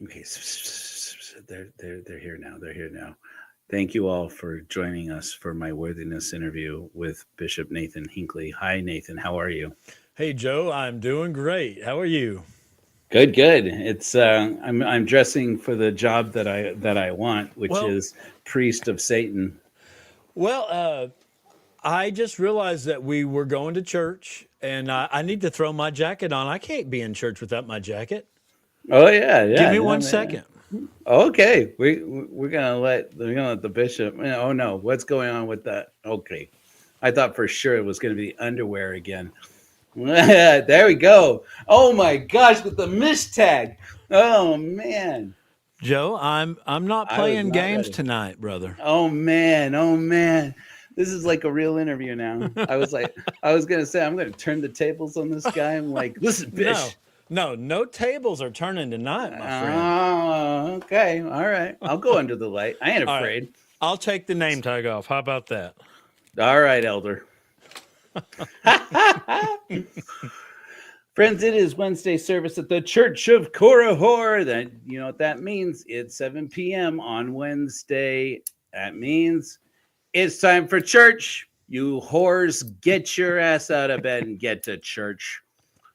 Okay, they're here now. They're here now. Thank you all for joining us for my worthiness interview with Bishop Nathan Hinckley. Hi, Nathan. How are you? Hey, Joe, I'm doing great. How are you? Good, good. It's I'm dressing for the job that I want, which Well, is priest of Satan. well, I just realized that we were going to church, and I need to throw my jacket on. I can't be in church without my jacket. Oh yeah, Give yeah, me no one man. second. Okay, we're gonna let the bishop. Oh no, what's going on with that? Okay, I thought for sure it was gonna be underwear again. There we go. Oh my gosh, with the miss tag. Oh man, Joe, I'm not I was playing not games ready. tonight, brother. Oh man, oh man. This is like a real interview now. I was gonna say I'm gonna turn the tables on this guy. I'm like, listen, No, Bish. no tables are turning tonight, my friend. Oh, okay, all right. I'll go under the light. I ain't All right, afraid. I'll take the name tag off. How about that? All right, Elder. Friends, it is Wednesday service at the Church of Korihor. That you know what that means. It's 7 p.m. on Wednesday. That means it's time for church. You whores, get your ass out of bed and get to church.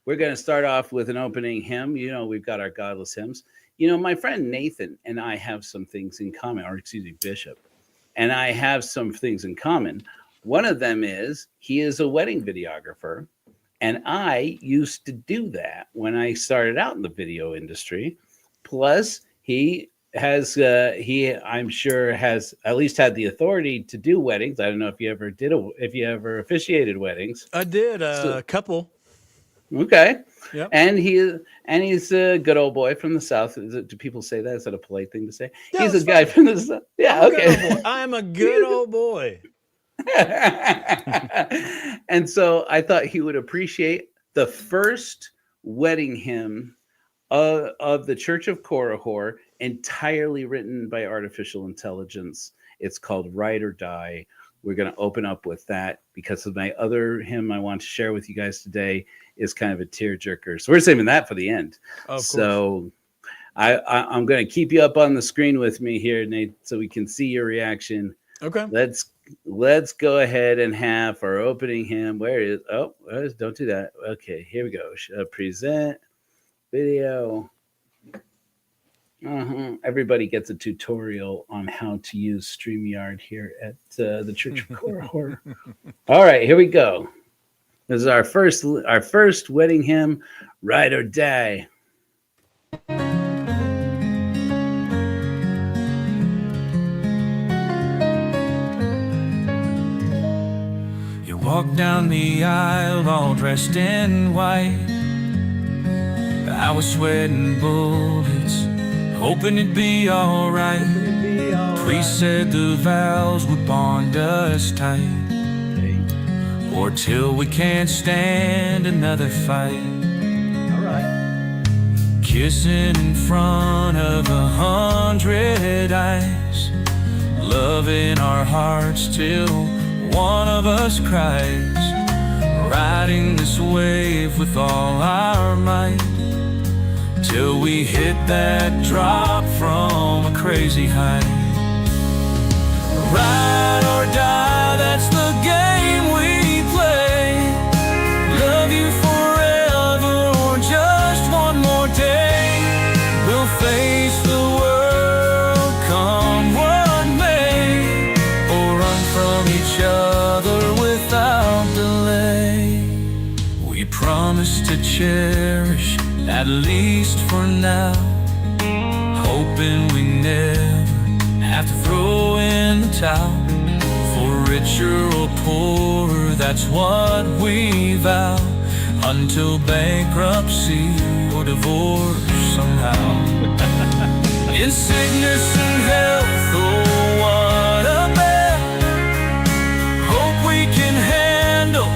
We're going to start off with an opening hymn. You know, we've got our godless hymns. You know, my friend Nathan and I have some things in common, or excuse me, Bishop, and I have some things in common. One of them is he is a wedding videographer, and I used to do that when I started out in the video industry. Plus, he I'm sure has at least had the authority to do weddings. I don't know if you ever if you ever officiated weddings. I did So a couple. okay, Yep. and he's a good old boy from the south. Do people say that? Is that a polite thing to say? Yeah, He's a that's guy fine. from the south. I'm Yeah, a good old boy. okay. I am a good old boy. And so I thought he would appreciate the first wedding hymn of the Church of Korihor, entirely written by artificial intelligence. It's called Ride or Die. We're going to open up with that because of my other hymn I want to share with you guys today is kind of a tearjerker. So we're saving that for the end. Of course. So I'm going to keep you up on the screen with me here, Nate, so we can see your reaction. Okay. Let's go ahead and have our opening hymn. Where is? Oh, don't do that. Okay, here we go. Present video. Everybody gets a tutorial on how to use StreamYard here at the Church of Korihor. All right, here we go. This is our first wedding hymn, Ride or Die. You walk down the aisle all dressed in white. I was sweating bullets, hoping it'd be alright. Priest said the vows would bond us tight, or till we can't stand another fight. Kissing in front of 100 eyes, love in our hearts till one of us cries. Riding this wave with all our might, till we hit that drop from a crazy height. Ride or die, that's the game we play. Love you forever or just one more day. We'll face the world, come what may, or run from each other without delay. We promise to cherish, at least for now, hoping we never have to throw in the towel. For richer or poorer, that's what we vow, until bankruptcy or divorce somehow. In sickness and health, oh what a bet. Hope we can handle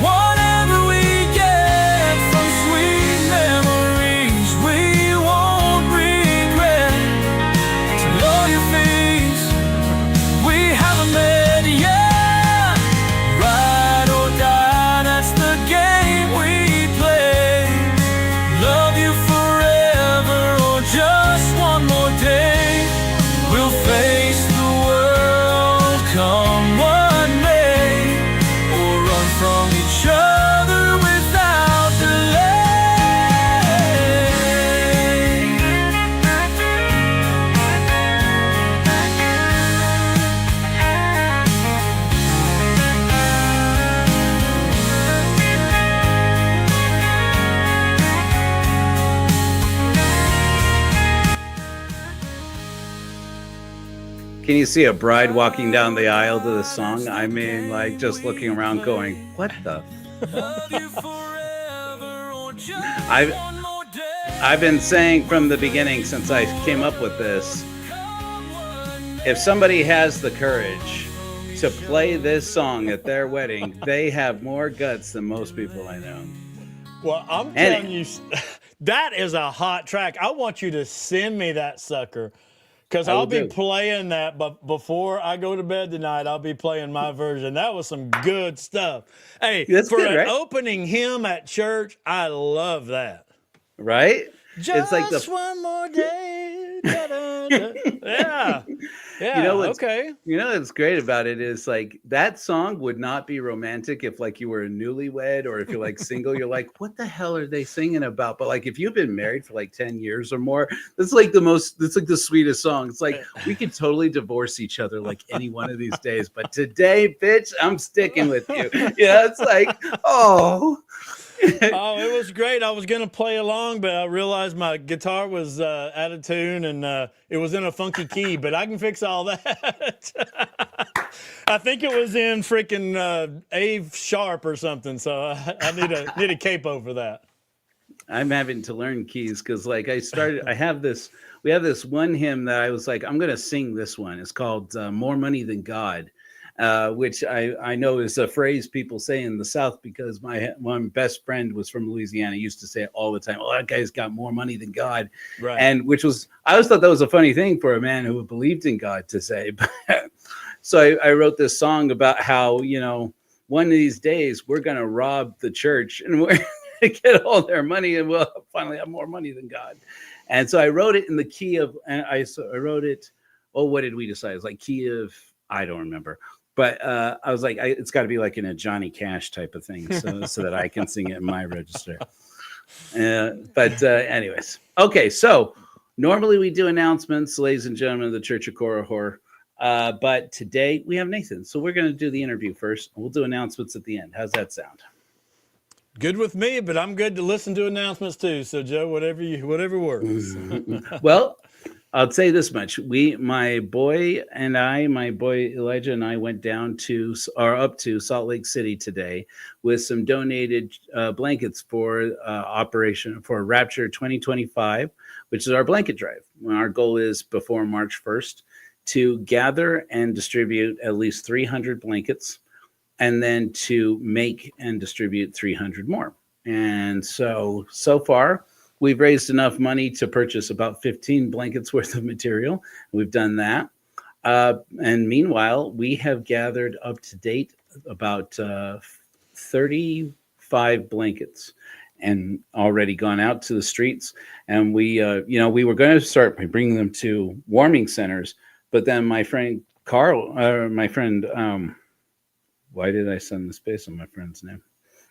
whatever we get. From sweet memories we won't regret, to lawyer fees we haven't met yet. Ride or die, that's the game we play. Love you forever or just one Can you see a bride walking down the aisle to the song? I mean, like just looking around going, what the? I've, I've been saying from the beginning since I came up with this, if somebody has the courage to play this song at their wedding, they have more guts than most people I know. Well, I'm telling you, that is a hot track. I want you to send me that sucker. Because I'll be playing that, but before I go to bed tonight, I'll be playing my version. That was some good stuff. Hey, That's for good, an right? opening hymn at church, I love that. Right? Just it's like one more day. Yeah. Yeah. Okay. You know what's great about it is like that song would not be romantic if like you were a newlywed or if you're like single, you're like, what the hell are they singing about? But like if you've been married for like 10 years or more, it's like the sweetest song. It's like we could totally divorce each other like any one of these days. But today, bitch, I'm sticking with you. Yeah, it's like, oh. Oh, it was great. I was going to play along, but I realized my guitar was out of tune and it was in a funky key, but I can fix all that. I think it was in freaking A sharp or something, so I need a capo for that. I'm having to learn keys because like we have this one hymn that I was like, I'm going to sing this one. It's called More Money Than God. Which I know is a phrase people say in the South because my best friend was from Louisiana. He used to say it all the time. Oh, that guy's got more money than God. Right. And I always thought that was a funny thing for a man who believed in God to say. So I wrote this song about how, one of these days we're going to rob the church and we're going to get all their money and we'll finally have more money than God. And so I wrote it in the key of, and I wrote it, what did we decide? It's like key of, I don't remember. But I was like, it's got to be like in a Johnny Cash type of thing so that I can sing it in my register. Anyways. Okay, so normally we do announcements, ladies and gentlemen of the Church of Korihor. But today we have Nathan. So we're going to do the interview first. We'll do announcements at the end. How's that sound? Good with me, but I'm good to listen to announcements too. So Joe, whatever works. Well, I'll say this much. My boy Elijah and I went down up to Salt Lake City today with some donated blankets for Operation for Rapture 2025, which is our blanket drive. Our goal is before March 1st to gather and distribute at least 300 blankets and then to make and distribute 300 more. And so far, we've raised enough money to purchase about 15 blankets worth of material. We've done that. And meanwhile, we have gathered up to date about 35 blankets and already gone out to the streets. And we were going to start by bringing them to warming centers. But then my friend Carl, why did I send the space on my friend's name?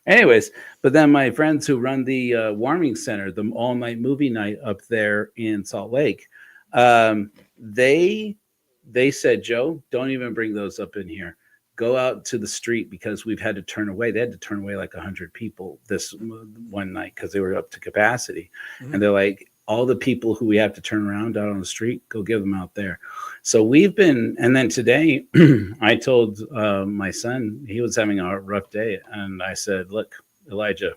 Anyways, but then my friends who run the warming center, the all-night movie night up there in Salt Lake, they said, Joe, don't even bring those up in here. Go out to the street because we've had to turn away. They had to turn away like 100 people this one night because they were up to capacity. Mm-hmm. And they're like, all the people who we have to turn around out on the street, go give them out there. So and then today I told my son, he was having a rough day. And I said, look, Elijah,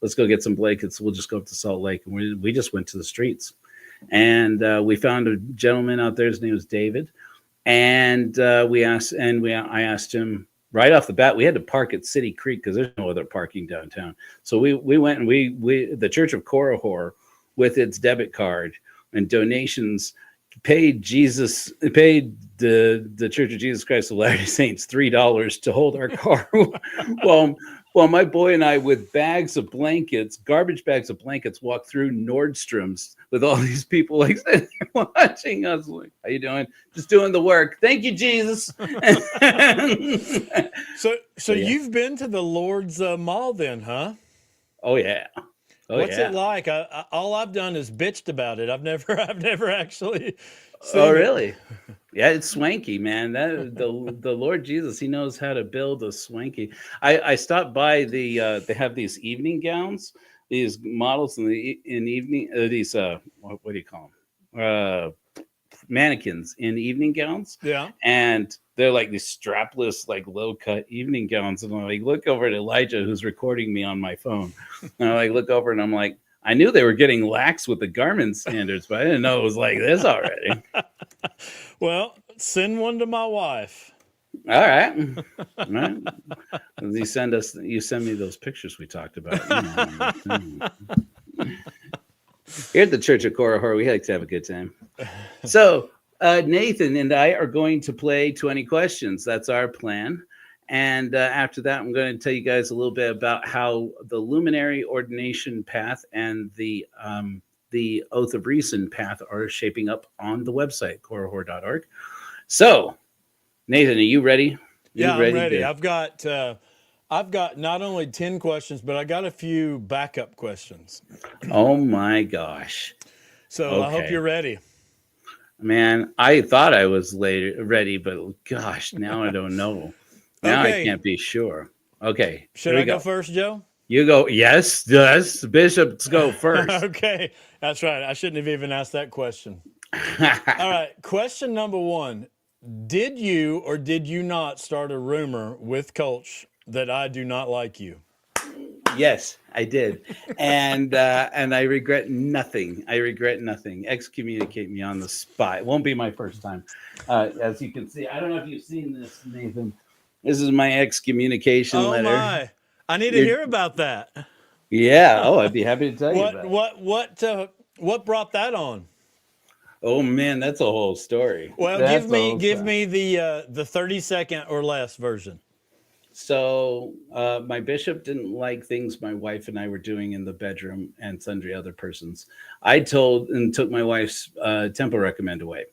let's go get some blankets. We'll just go up to Salt Lake. And we just went to the streets. And we found a gentleman out there. His name was David. And I asked him right off the bat, we had to park at City Creek because there's no other parking downtown. So we went and the Church of Korihor with its debit card and donations paid the Church of Jesus Christ of Latter-day Saints $3 to hold our car. Well, my boy and I, with garbage bags of blankets, walked through Nordstrom's with all these people like watching us. Like, how you doing? Just doing the work. Thank you, Jesus. So you've been to the Lord's Mall then, huh? Oh yeah. What's it like? All I've done is bitched about it. I've never actually seen it. Really? Yeah, it's swanky, man. The Lord Jesus, he knows how to build a swanky. I stopped by they have these evening gowns, these models in evening, these what do you call them? mannequins in evening gowns. Yeah. And they're like these strapless, like low cut evening gowns. And I like look over at Elijah, who's recording me on my phone. And I like look over and I'm like, I knew they were getting lax with the garment standards, but I didn't know it was like this already. Well, send one to my wife. All right. All right. You send me those pictures we talked about. Here at the Church of Cora Horror, we like to have a good time. So Nathan and I are going to play 20 questions. That's our plan. And after that, I'm going to tell you guys a little bit about how the luminary ordination path and the oath of reason path are shaping up on the website, corahorror.org. So, Nathan, are you ready? I'm ready. I've got not only 10 questions, but I got a few backup questions. Oh my gosh. So Okay. I hope you're ready. Man, I thought I was ready, but gosh, now I don't know. Now Okay. I can't be sure. Okay. Should I go first, Joe? You go. Yes. Bishops go first. Okay. That's right. I shouldn't have even asked that question. All right. Question number 1. Did you or did you not start a rumor with Coach that I do not like you? Yes, I did. And I regret nothing. Excommunicate me on the spot. It won't be my first time. As you can see, I don't know if you've seen this, Nathan. This is my excommunication letter. Oh my. I need to hear about that. Yeah. Oh, I'd be happy to tell you about it. What brought that on? Oh man, that's a whole story. Well, give me the 30-second or less version. So my bishop didn't like things my wife and I were doing in the bedroom and sundry other persons. I took my wife's temple recommend away.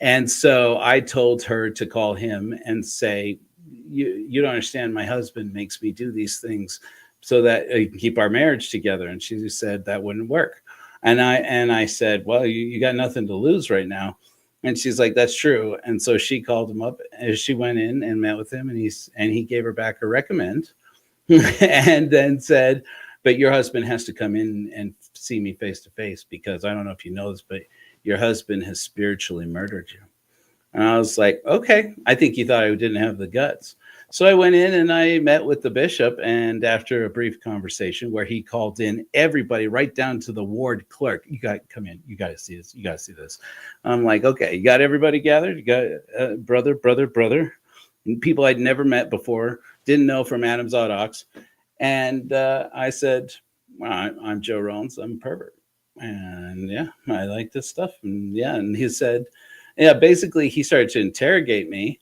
And so I told her to call him and say, you don't understand, my husband makes me do these things so that he can keep our marriage together. And she said that wouldn't work. And I said, well, you got nothing to lose right now. And she's like, that's true. And so she called him up and she went in and met with him and he gave her back a recommend and then said, but your husband has to come in and see me face to face because I don't know if you know this, but your husband has spiritually murdered you. And I was like, okay, I think he thought I didn't have the guts. So I went in and I met with the bishop, and after a brief conversation where he called in everybody right down to the ward clerk, you got to come in. You got to see this. You got to see this. I'm like, okay, you got everybody gathered. You got brother, and people I'd never met before, didn't know from Adam's Odd Ox. And I said, well, I'm Joe Rollins. I'm a pervert. And yeah, I like this stuff. And yeah, and he said, yeah, basically he started to interrogate me.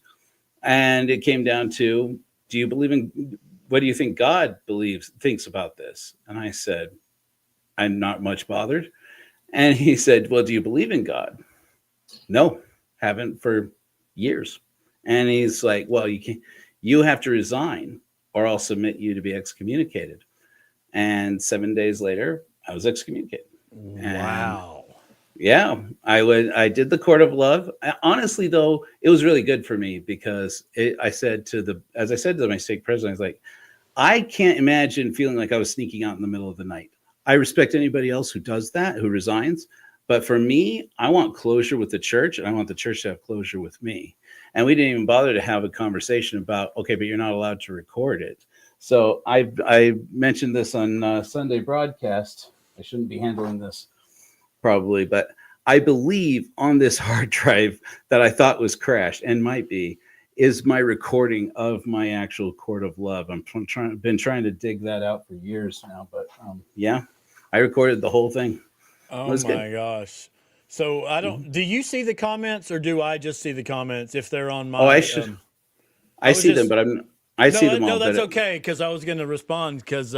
And it came down to, do you believe in, what do you think God thinks about this? And I said, I'm not much bothered. And he said, well, do you believe in God? No, haven't for years. And he's like, well, you have to resign or I'll submit you to be excommunicated. And 7 days later, I was excommunicated. Wow. Yeah, I did the court of love. Honestly, though, it was really good for me because as I said to my stake president, I was like, I can't imagine feeling like I was sneaking out in the middle of the night. I respect anybody else who does that, who resigns. But for me, I want closure with the church, and I want the church to have closure with me. And we didn't even bother to have a conversation about, okay, but you're not allowed to record it. So I mentioned this on Sunday broadcast. I shouldn't be handling this probably, but I believe on this hard drive that I thought was crashed and might be is my recording of my actual court of love. Been trying to dig that out for years now, but yeah, I recorded the whole thing. Oh my gosh. So do you see the comments or do I just see the comments if they're on my? Oh, I should. I see them, but I see them all. No, that's okay. Cause I was going to respond because,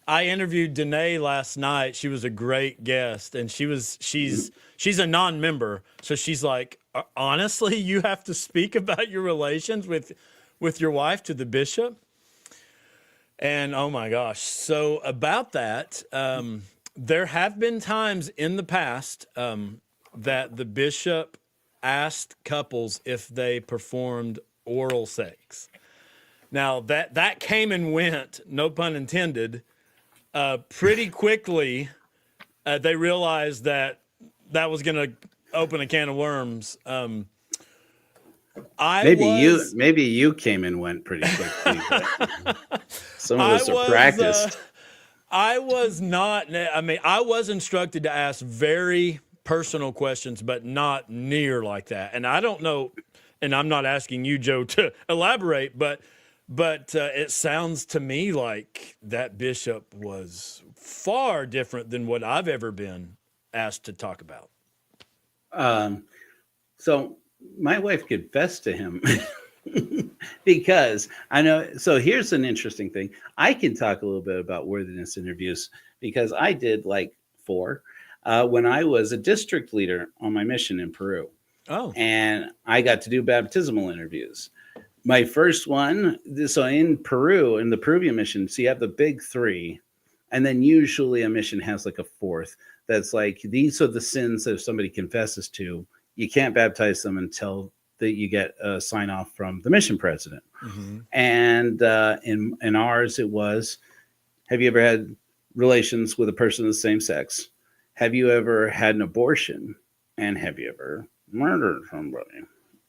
I interviewed Danae last night. She was a great guest, and she's a non-member. So she's like, honestly, you have to speak about your relations with your wife to the bishop. And oh my gosh. So about that, there have been times in the past that the bishop asked couples if they performed oral sex. Now that came and went, no pun intended. Pretty quickly, they realized that was going to open a can of worms. Maybe you came and went pretty quickly. But some of us are practiced. I was not. I mean, I was instructed to ask very personal questions, but not near like that. And I don't know. And I'm not asking you, Joe, to elaborate, but it sounds to me like that bishop was far different than what I've ever been asked to talk about. So my wife confessed to him because I know. So here's an interesting thing. I can talk a little bit about worthiness interviews because I did like 4 when I was a district leader on my mission in Peru. Oh, and I got to do baptismal interviews. My first one, so in Peru, in the Peruvian mission, so you have the big 3, and then usually a mission has like a 4th. That's like, these are the sins that if somebody confesses to, you can't baptize them until that you get a sign off from the mission president. Mm-hmm. And in ours, it was, have you ever had relations with a person of the same sex? Have you ever had an abortion? And have you ever murdered somebody?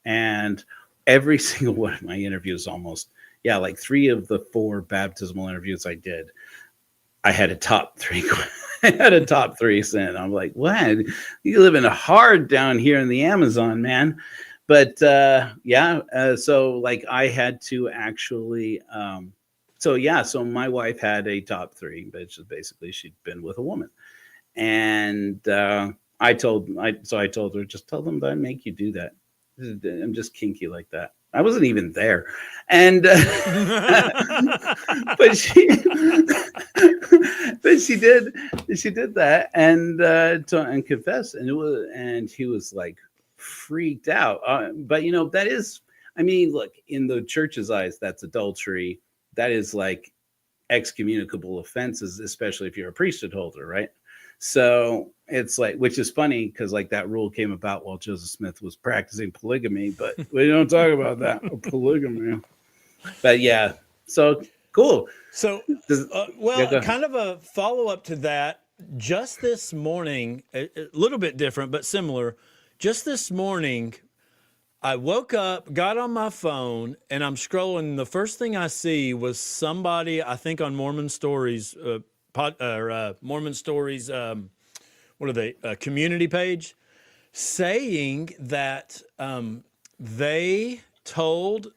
And every single one of my interviews, almost, like 3 of the 4 baptismal interviews I did, I had a top 3. I had a top 3 sin. I'm like, what? You living hard down here in the Amazon, man. But so like I had to actually, so my wife had a top 3, which is basically she'd been with a woman, and I told her, just tell them that I make you do that. I'm just kinky like that. I wasn't even there. And, but she did that and confessed. And he was like freaked out. But that is, I mean, look, in the church's eyes, that's adultery. That is like excommunicable offenses, especially if you're a priesthood holder, right? So it's like, which is funny because like that rule came about while Joseph Smith was practicing polygamy, but we don't talk about that polygamy. But yeah, so cool. So, kind of a follow up to that. Just this morning, a little bit different but similar. Just this morning, I woke up, got on my phone, and I'm scrolling. The first thing I see was somebody, I think, on Mormon Stories. Mormon Stories, what are they? Community page, saying that they told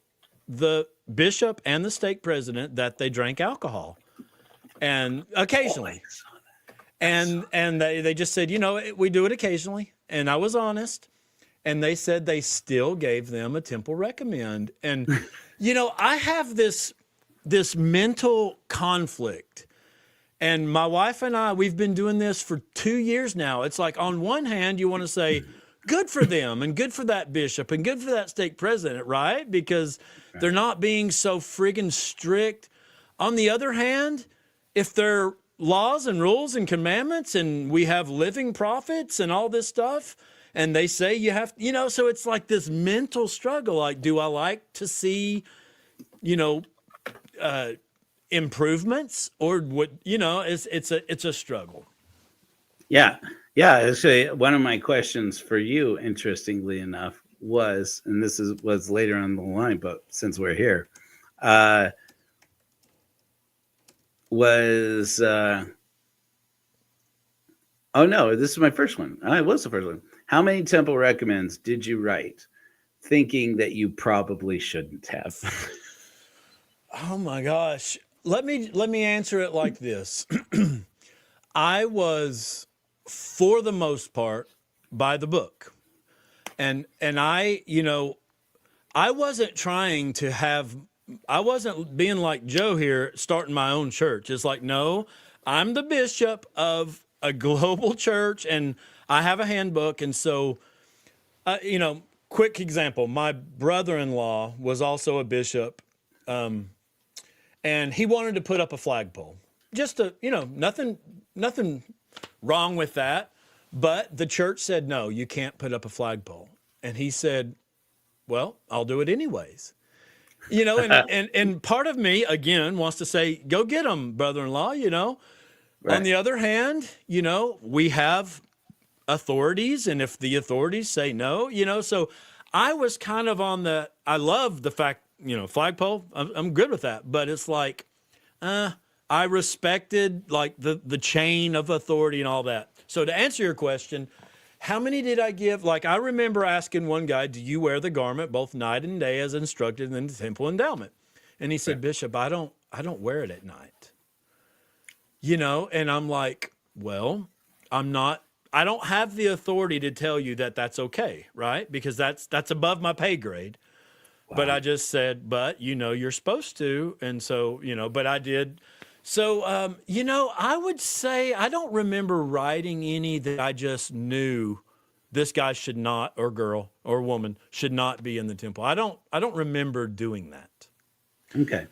the bishop and the stake president that they drank alcohol, and occasionally, and they just said, we do it occasionally, and I was honest, and they said they still gave them a temple recommend, and I have this mental conflict. And my wife and I, we've been doing this for 2 years now. It's like, on one hand, you want to say, good for them and good for that bishop and good for that stake president, right? Because they're not being so friggin' strict. On the other hand, if there are laws and rules and commandments and we have living prophets and all this stuff, and they say you have, so it's like this mental struggle. Like, do I like to see, improvements, or what? It's a struggle. Yeah. Actually, one of my questions for you, interestingly enough, was, and this was later on the line, but since we're here, this is my first one. It was the first one. How many temple recommends did you write, thinking that you probably shouldn't have? Oh my gosh. Let me answer it like this. I was, for the most part, by the book. And I wasn't trying to I wasn't being like Joe here, starting my own church. It's like, no, I'm the bishop of a global church and I have a handbook. And so, quick example, my brother-in-law was also a bishop. And he wanted to put up a flagpole. Just nothing wrong with that. But the church said, no, you can't put up a flagpole. And he said, well, I'll do it anyways. And part of me, again, wants to say, go get him, brother-in-law, Right. On the other hand, we have authorities, and if the authorities say no, so I was kind of I love the fact, flagpole, I'm good with that, but it's like, I respected like the chain of authority and all that. So to answer your question, how many did I give? Like, I remember asking one guy, do you wear the garment both night and day as instructed in the temple endowment? And he said, Bishop, I don't wear it at night. And I'm like, well, I don't have the authority to tell you that that's okay, right? Because that's above my pay grade. Wow. But I just said, but you're supposed to. And so, but I did. So, I would say I don't remember writing any that I just knew this guy should not, or girl or woman should not be in the temple. I don't remember doing that. Okay.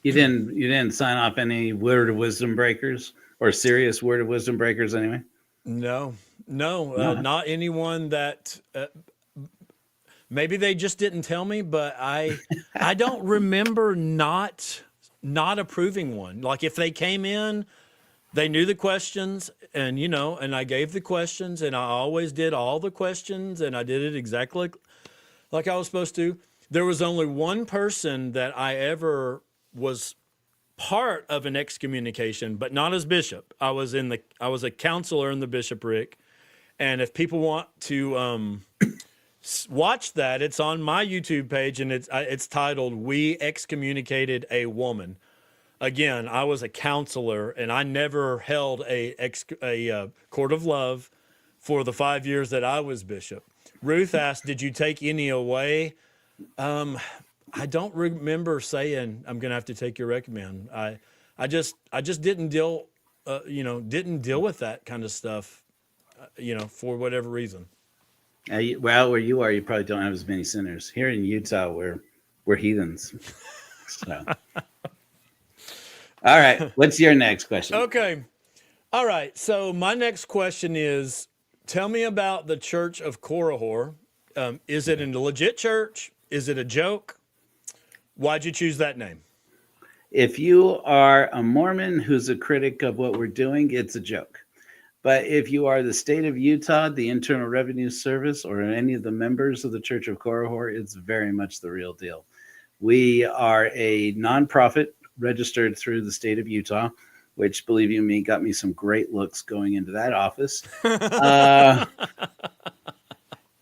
You didn't sign off any word of wisdom breakers, or serious word of wisdom breakers anyway? No, not anyone that, maybe they just didn't tell me, but I don't remember not approving one. Like, if they came in, they knew the questions, and and I gave the questions, and I always did all the questions, and I did it exactly like I was supposed to. There was only one person that I ever was part of an excommunication, but not as bishop. I was a counselor in the bishopric, and if people want to watch that, it's on my YouTube page, and it's titled "We Excommunicated a Woman." Again, I was a counselor, and I never held a court of love for the 5 years that I was bishop. Ruth asked, "Did you take any away?" I don't remember saying I'm going to have to take your recommend. I just didn't deal with that kind of stuff, for whatever reason. Well, where you are, you probably don't have as many sinners. Here in Utah, we're heathens. So. All right. What's your next question? Okay. All right. So my next question is, tell me about the Church of Korihor. Is it a legit church? Is it a joke? Why'd you choose that name? If you are a Mormon who's a critic of what we're doing, it's a joke. But if you are the state of Utah, the Internal Revenue Service, or any of the members of the Church of Korihor, it's very much the real deal. We are a nonprofit registered through the state of Utah, which, believe you me, got me some great looks going into that office.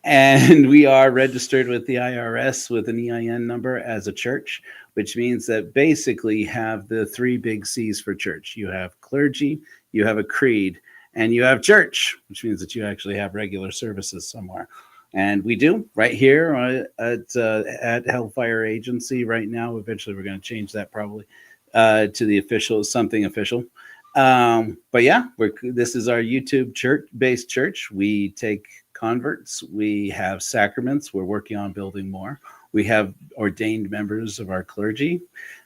And we are registered with the IRS with an EIN number as a church, which means that basically you have the three big C's for church. You have clergy, you have a creed, and you have church, which means that you actually have regular services somewhere. And we do right here at Hellfire Agency right now. Eventually, we're going to change that probably to the official, something official. But yeah, this is our YouTube church-based church. We take converts. We have sacraments. We're working on building more. We have ordained members of our clergy,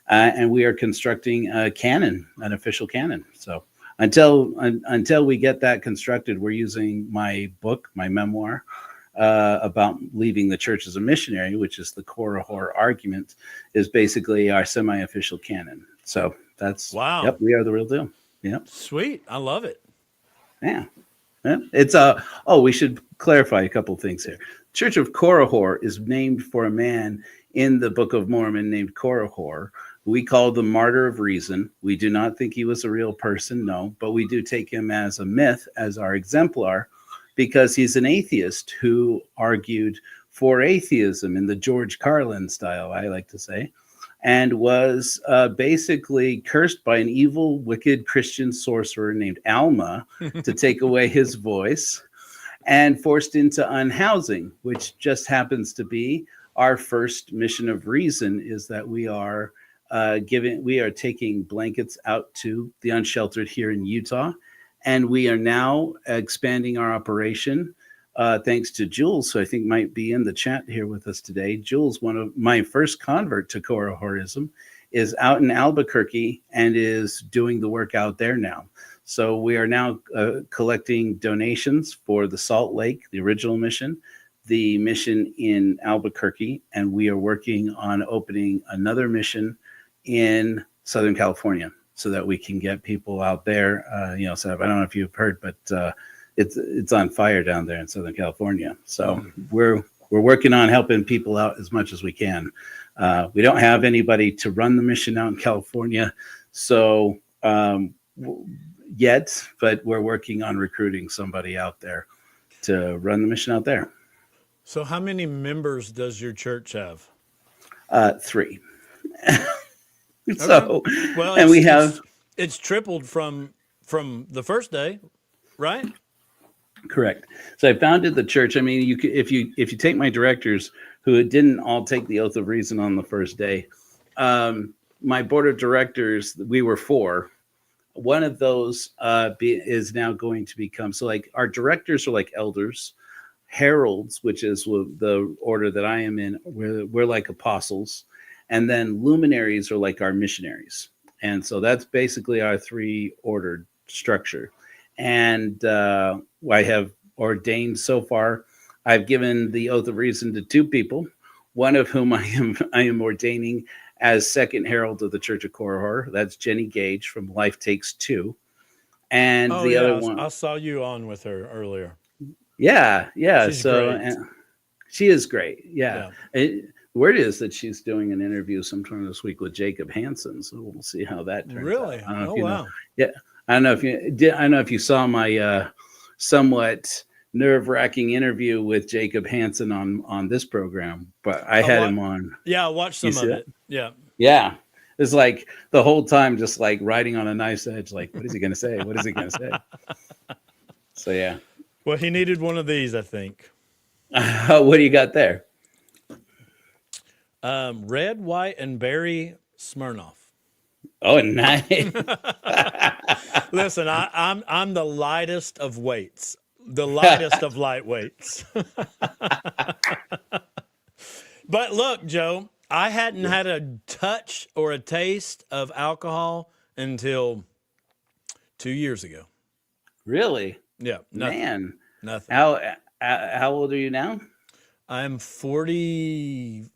and we are constructing a canon, an official canon. So until we get that constructed, we're using my book, my memoir, about leaving the church as a missionary, which is the Korihor argument, is basically our semi-official canon. So that's wow. Yep, we are the real deal. Yep. Sweet. I love it. Yeah. It's we should clarify a couple things here. Church of Korihor is named for a man in the Book of Mormon named Korihor. We call the Martyr of Reason. We do not think he was a real person, no, but we do take him as a myth, as our exemplar, because he's an atheist who argued for atheism in the George Carlin style, I like to say, and was basically cursed by an evil, wicked Christian sorcerer named Alma to take away his voice, and forced into unhousing, which just happens to be our first mission of reason, is that we are taking blankets out to the unsheltered here in Utah. And we are now expanding our operation thanks to Jules, who I think might be in the chat here with us today. Jules, one of my first convert to Korohorism, is out in Albuquerque and is doing the work out there now. So we are now collecting donations for the Salt Lake, the original mission, the mission in Albuquerque, and we are working on opening another mission in Southern California, so that we can get people out there. So I don't know if you've heard, but it's on fire down there in Southern California. So we're working on helping people out as much as we can. We don't have anybody to run the mission out in California, so yet, but we're working on recruiting somebody out there to run the mission out there. So how many members does your church have? 3. So, okay. Well, and we have it's tripled from the first day, right? Correct. So I founded the church. I mean, if you take my directors who didn't all take the oath of reason on the first day, my board of directors, we were 4. One of those is now going to become, so like our directors are like elders, heralds, which is the order that I am in. We're like apostles, and then luminaries are like our missionaries. And so that's basically our 3 ordered structure. And I have ordained so far, I've given the oath of reason to 2 people, one of whom I am ordaining as second herald of the Church of Korihor. That's Jenny Gage from Life Takes 2. And the other one, I saw you on with her earlier. Yeah. She's so great. She is great. Yeah. The word is that she's doing an interview sometime this week with Jacob Hansen. So we'll see how that turns really? out. Oh, wow. Yeah. I don't know if you did. I don't know if you saw my somewhat nerve-wracking interview with Jacob Hansen on this program, but I had him on. Yeah, I watched some of it. Yeah. Yeah. It's like the whole time just like riding on a knife's edge, like, what is he going to say? What is he going to say? So, yeah. Well, he needed one of these, I think. What do you got there? Red, white, and berry Smirnoff. Oh, nice. Listen, I'm the lightest of weights, the lightest of lightweights. But look, Joe, I hadn't had a touch or a taste of alcohol until 2 years ago. Really? Yeah. Nothing. Man. Nothing. How old are you now? I'm 45.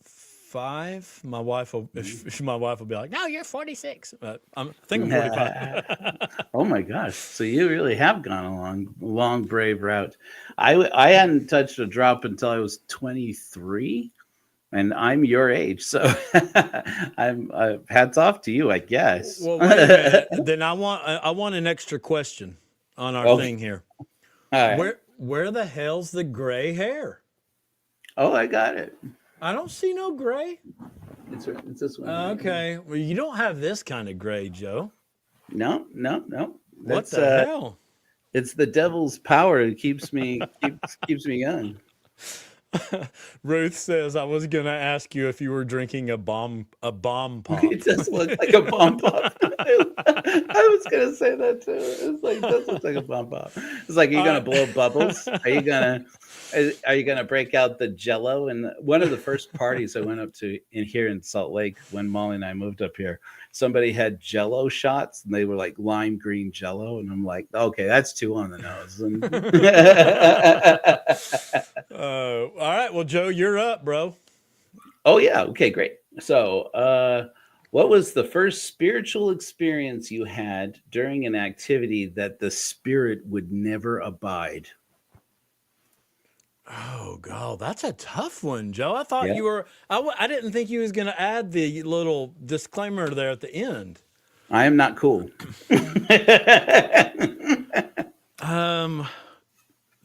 My wife will be like, "No, you're 46." But I think I'm 45. Oh my gosh! So you really have gone a long, brave route. I hadn't touched a drop until I was 23, and I'm your age. So I'm hats off to you, I guess. Well, wait a minute. Then I want an extra question on our thing here. All right. Where the hell's the gray hair? Oh, I got it. I don't see no gray. It's this one. Okay. Well, you don't have this kind of gray, Joe. No. What the hell? It's the devil's power that keeps me young. Ruth says, I was going to ask you if you were drinking a bomb pop. It does look like a bomb pop. I was going to say that too. It's like, it does look like a bomb pop. It's like, are you going to blow bubbles? Are you going to break out the Jello? And one of the first parties I went up to here in Salt Lake when Molly and I moved up here, somebody had Jello shots and they were like lime green Jello. And I'm like, okay, that's 2 on the nose. All right. Well, Joe, you're up, bro. Oh, yeah. Okay, great. So what was the first spiritual experience you had during an activity that the spirit would never abide? Oh, God, that's a tough one, Joe. I thought you were, I didn't think you was going to add the little disclaimer there at the end. I am not cool.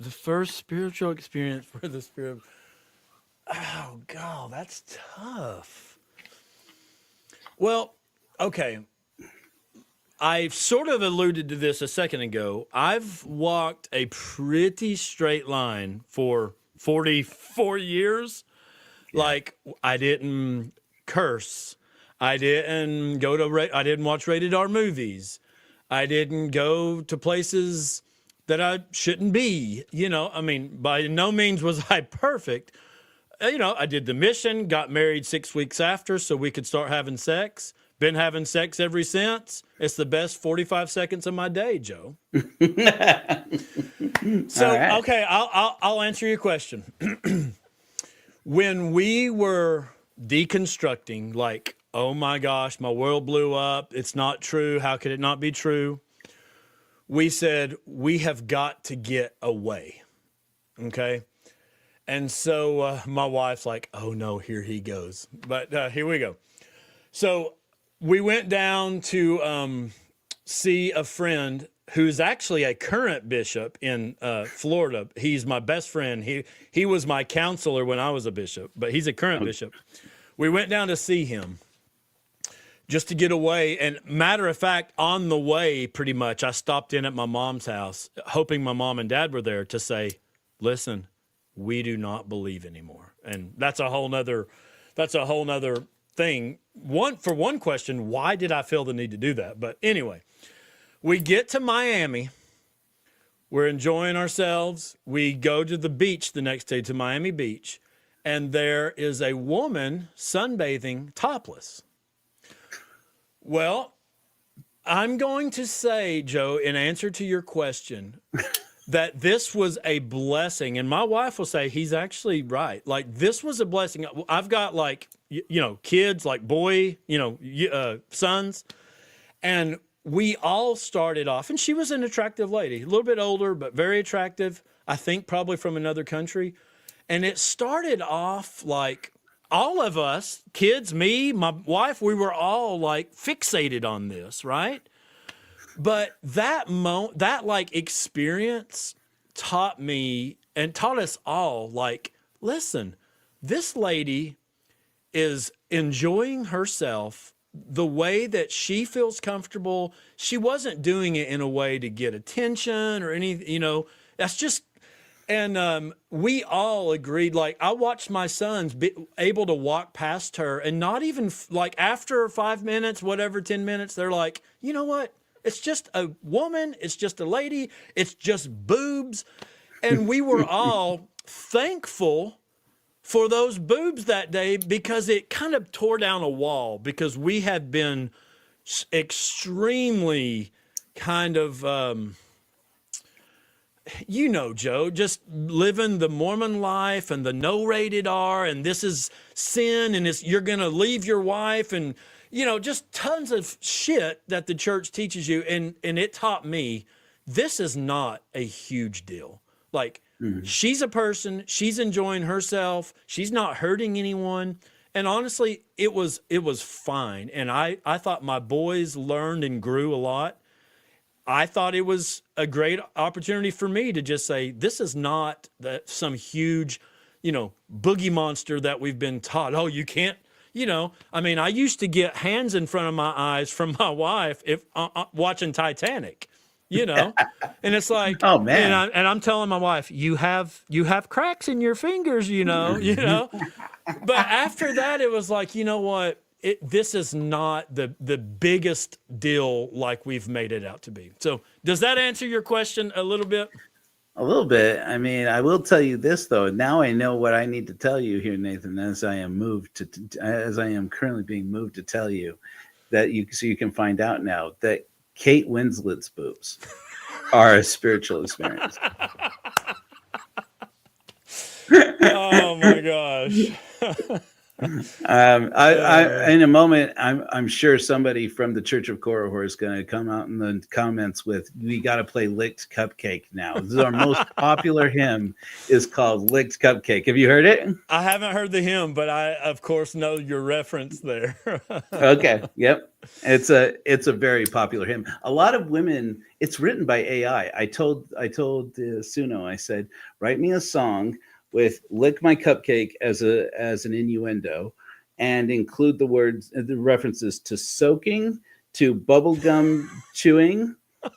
The first spiritual experience for the spirit. Oh, God, that's tough. Well, okay. I sort of alluded to this a second ago. I've walked a pretty straight line for 44 years. Yeah. Like, I didn't curse. I didn't I didn't watch rated R movies. I didn't go to places that I shouldn't be. I mean, by no means was I perfect. I did the mission, got married 6 weeks after so we could start having sex. Been having sex ever since. It's the best 45 seconds of my day, Joe. So, right. Okay, I'll answer your question. When we were deconstructing, like, oh my gosh, my world blew up. It's not true. How could it not be true? we said, we have got to get away. Okay. And so my wife's like, oh no, here he goes. But here we go. So we went down to see a friend who's actually a current bishop in Florida. He's my best friend. He was my counselor when I was a bishop, but he's a current bishop. We went down to see him just to get away. And matter of fact, on the way, pretty much, I stopped in at my mom's house, hoping my mom and dad were there to say, listen, we do not believe anymore. And that's a whole nother thing. For one question, why did I feel the need to do that? But anyway, we get to Miami. We're enjoying ourselves. We go to the beach the next day, to Miami Beach, and there is a woman sunbathing topless. Well, I'm going to say, Joe, in answer to your question, that this was a blessing. And my wife will say he's actually right. Like, this was a blessing. I've got, like, kids, like sons. And we all started off, and she was an attractive lady, a little bit older, but very attractive. I think probably from another country. And it started off like all of us, kids, me, my wife, we were all like fixated on this, right? But that experience taught me and taught us all, like, listen, this lady is enjoying herself the way that she feels comfortable. She wasn't doing it in a way to get attention or anything, that's just, and we all agreed, like, I watched my sons be able to walk past her and not even like after 5 minutes, whatever, 10 minutes, they're like, you know what? It's just a woman. It's just a lady. It's just boobs. And we were all thankful for those boobs that day, because it kind of tore down a wall, because we had been extremely kind of, Joe, just living the Mormon life and the no rated R, and this is sin, and you're going to leave your wife, and, just tons of shit that the church teaches you. And it taught me, this is not a huge deal. Like, she's a person, she's enjoying herself, she's not hurting anyone. And honestly, it was fine. And I thought my boys learned and grew a lot. I thought it was a great opportunity for me to just say, this is not some huge, boogie monster that we've been taught. Oh, you can't, I used to get hands in front of my eyes from my wife if watching Titanic. And it's like, oh man, and I'm telling my wife, you have cracks in your fingers, But after that, it was like, you know what? This is not the biggest deal like we've made it out to be. So does that answer your question a little bit? A little bit. I mean, I will tell you this though. Now I know what I need to tell you here, Nathan, as I am currently being moved to tell you that so you can find out now that Kate Winslet's boobs are a spiritual experience. Oh my gosh. In a moment, I'm sure somebody from the Church of Korihor is going to come out in the comments with, we got to play Licked Cupcake now. This is our most popular hymn, is called Licked Cupcake. Have you heard it? I haven't heard the hymn, but I, of course, know your reference there. Okay. Yep. It's a very popular hymn. A lot of women, it's written by AI. I told Suno, I said, write me a song with "lick my cupcake" as an innuendo, and include the references to soaking, to bubblegum chewing,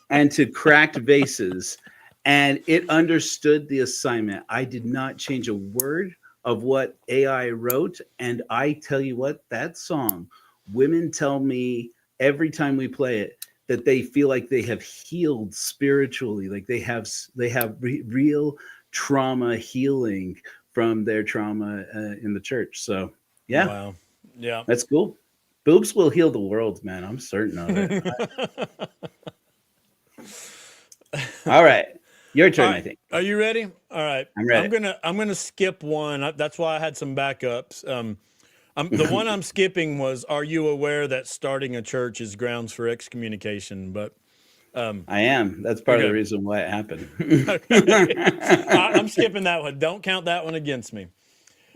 and to cracked vases. And it understood the assignment. I did not change a word of what AI wrote. And I tell you what, that song, women tell me every time we play it that they feel like they have healed spiritually, like they have real trauma healing from their trauma in the church. So yeah. Wow. Yeah, that's cool. Boobs will heal the world, man. I'm certain of it. All right, your turn. Right. I think. Are you ready? All right, I'm ready. I'm gonna skip one. That's why I had some backups. The one I'm skipping was, are you aware that starting a church is grounds for excommunication? But I am. That's part of the Okay. reason why it happened. I'm skipping that one. Don't count that one against me.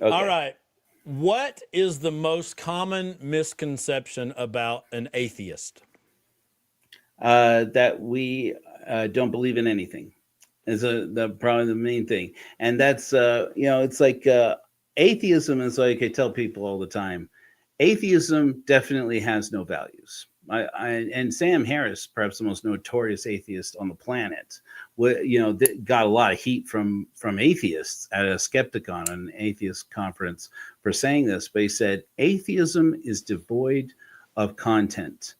Okay. All right. What is the most common misconception about an atheist? That we don't believe in anything is probably the main thing, and that's it's like atheism is like I tell people all the time. Atheism definitely has no values. And Sam Harris, perhaps the most notorious atheist on the planet, got a lot of heat from atheists at a Skepticon, an atheist conference, for saying this. But he said atheism is devoid of content.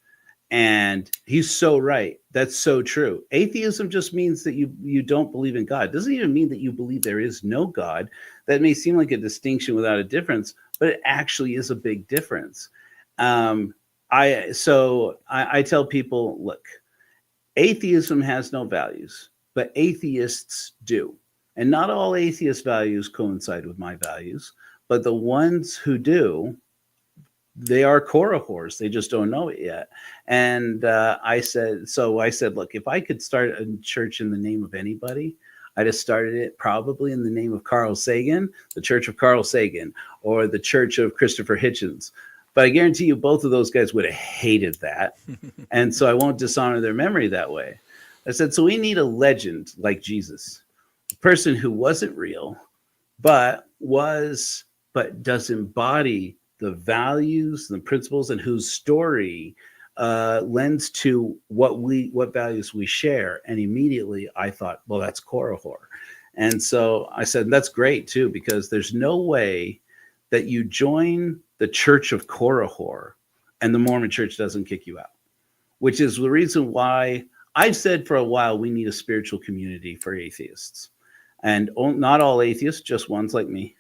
And he's so right. That's so true. Atheism just means that you don't believe in God. It doesn't even mean that you believe there is no God. That may seem like a distinction without a difference, but it actually is a big difference. I tell people, look, atheism has no values, but atheists do. And not all atheist values coincide with my values, but the ones who do, they are Korahors. They just don't know it yet. And I said, look, if I could start a church in the name of anybody, I'd have started it probably in the name of Carl Sagan, the Church of Carl Sagan, or the Church of Christopher Hitchens. But I guarantee you both of those guys would have hated that. And so I won't dishonor their memory that way. I said, so we need a legend like Jesus, a person who wasn't real, but does embody the values, the principles, and whose story lends to what values we share. And immediately I thought, well, that's Korahor. And so I said, that's great too, because there's no way that you join the Church of Korahor and the Mormon Church doesn't kick you out, which is the reason why I've said for a while we need a spiritual community for atheists. And not all atheists, just ones like me.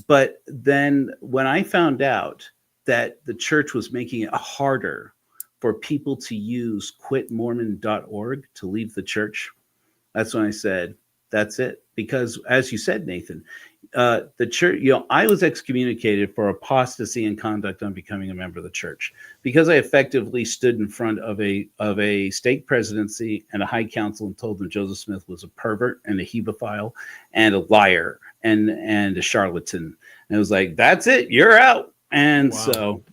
But then when I found that the church was making it harder for people to use quitmormon.org to leave the church, that's when I said, that's it. Because as you said, Nathan, the church, I was excommunicated for apostasy and conduct on becoming a member of the church because I effectively stood in front of a stake presidency and a high council and told them Joseph Smith was a pervert and a hebephile and a liar and a charlatan. And it was like, that's it, you're out. And wow. So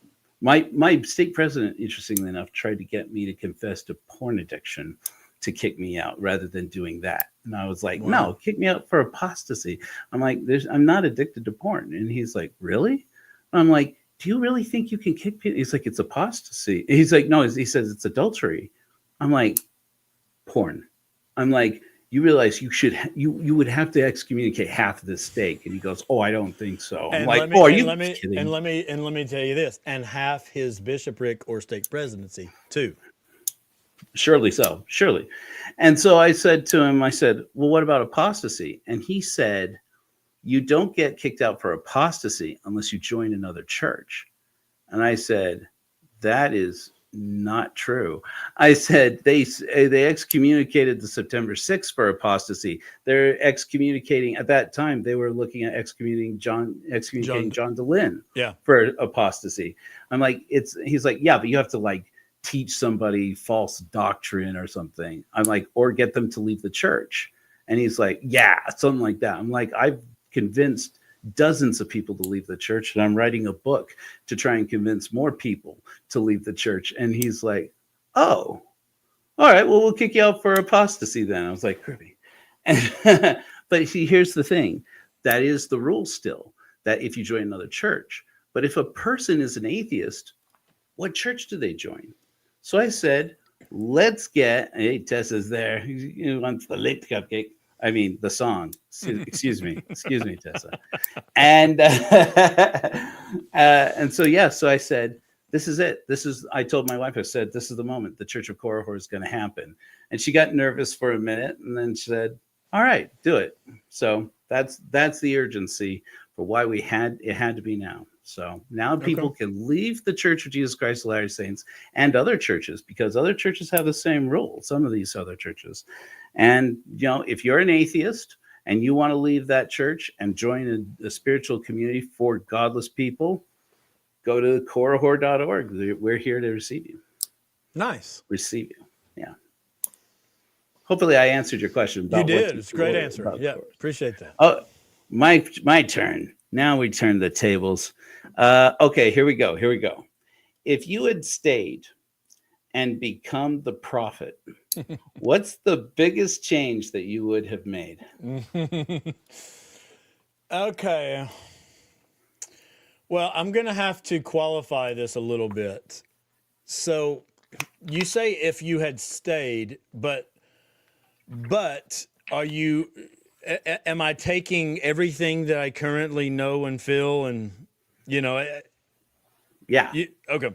my stake president, interestingly enough, tried to get me to confess to porn addiction to kick me out rather than doing that. And I was like, wow. No, kick me out for apostasy. I'm like, I'm not addicted to porn. And he's like, really? I'm like, do you really think you can kick people? He's like, it's apostasy. He's like, no, he says it's adultery. I'm like, porn. I'm like, you realize you would have to excommunicate half of this stake. And he goes, oh, I don't think so. I'm like, oh, are you kidding? And let me tell you this, and half his bishopric or stake presidency too. Surely so, surely. And so I said to him, well, what about apostasy? And he said, you don't get kicked out for apostasy unless you join another church. And I said, that is not true. I said, they excommunicated the September 6th for apostasy. They're excommunicating, at that time, they were looking at excommunicating John DeLynn for apostasy. I'm like, he's like, yeah, but you have to teach somebody false doctrine or something. I'm like, or get them to leave the church. And he's like, yeah, something like that. I'm like, I've convinced dozens of people to leave the church, and I'm writing a book to try and convince more people to leave the church. And he's like, oh, all right, well, we'll kick you out for apostasy then. I was like, Kirby. But see, here's the thing. That is the rule still, that if you join another church. But if a person is an atheist, what church do they join? So I said, let's get, hey, Tessa's there. He wants the late cupcake. I mean, the song. Excuse me, Tessa. And so I said, this is it. I told my wife, I said, this is the moment. The Church of Korahor is going to happen. And she got nervous for a minute and then she said, all right, do it. So that's the urgency for why it had to be now. So now people can leave the Church of Jesus Christ of Latter-day Saints and other churches, because other churches have the same rule, some of these other churches. And, if you're an atheist and you want to leave that church and join a spiritual community for godless people, go to korahor.org. We're here to receive you. Nice. Receive you. Yeah. Hopefully, I answered your question. You About did. It's a great answer. about Yeah, course. appreciate that. Oh, my turn. Now we turn the tables. Okay, here we go. Here we go. If you had stayed and become the prophet, what's the biggest change that you would have made? Okay. Well, I'm going to have to qualify this a little bit. So you say if you had stayed, but are you, am I taking everything that I currently know and feel and, Yeah, okay.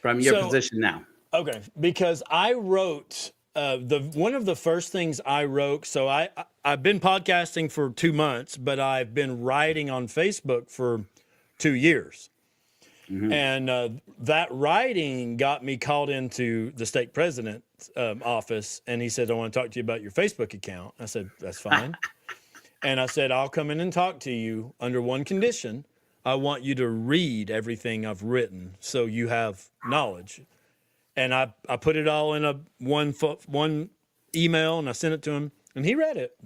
from your position now. Okay, because I wrote one of the first things I wrote. So I've been podcasting for 2 months, but I've been writing on Facebook for 2 years, and that writing got me called into the stake president's office, and he said, "I want to talk to you about your Facebook account." I said, "That's fine," and I said, "I'll come in and talk to you under one condition. I want you to read everything I've written so you have knowledge." And I put it all in one email, and I sent it to him, and he read it.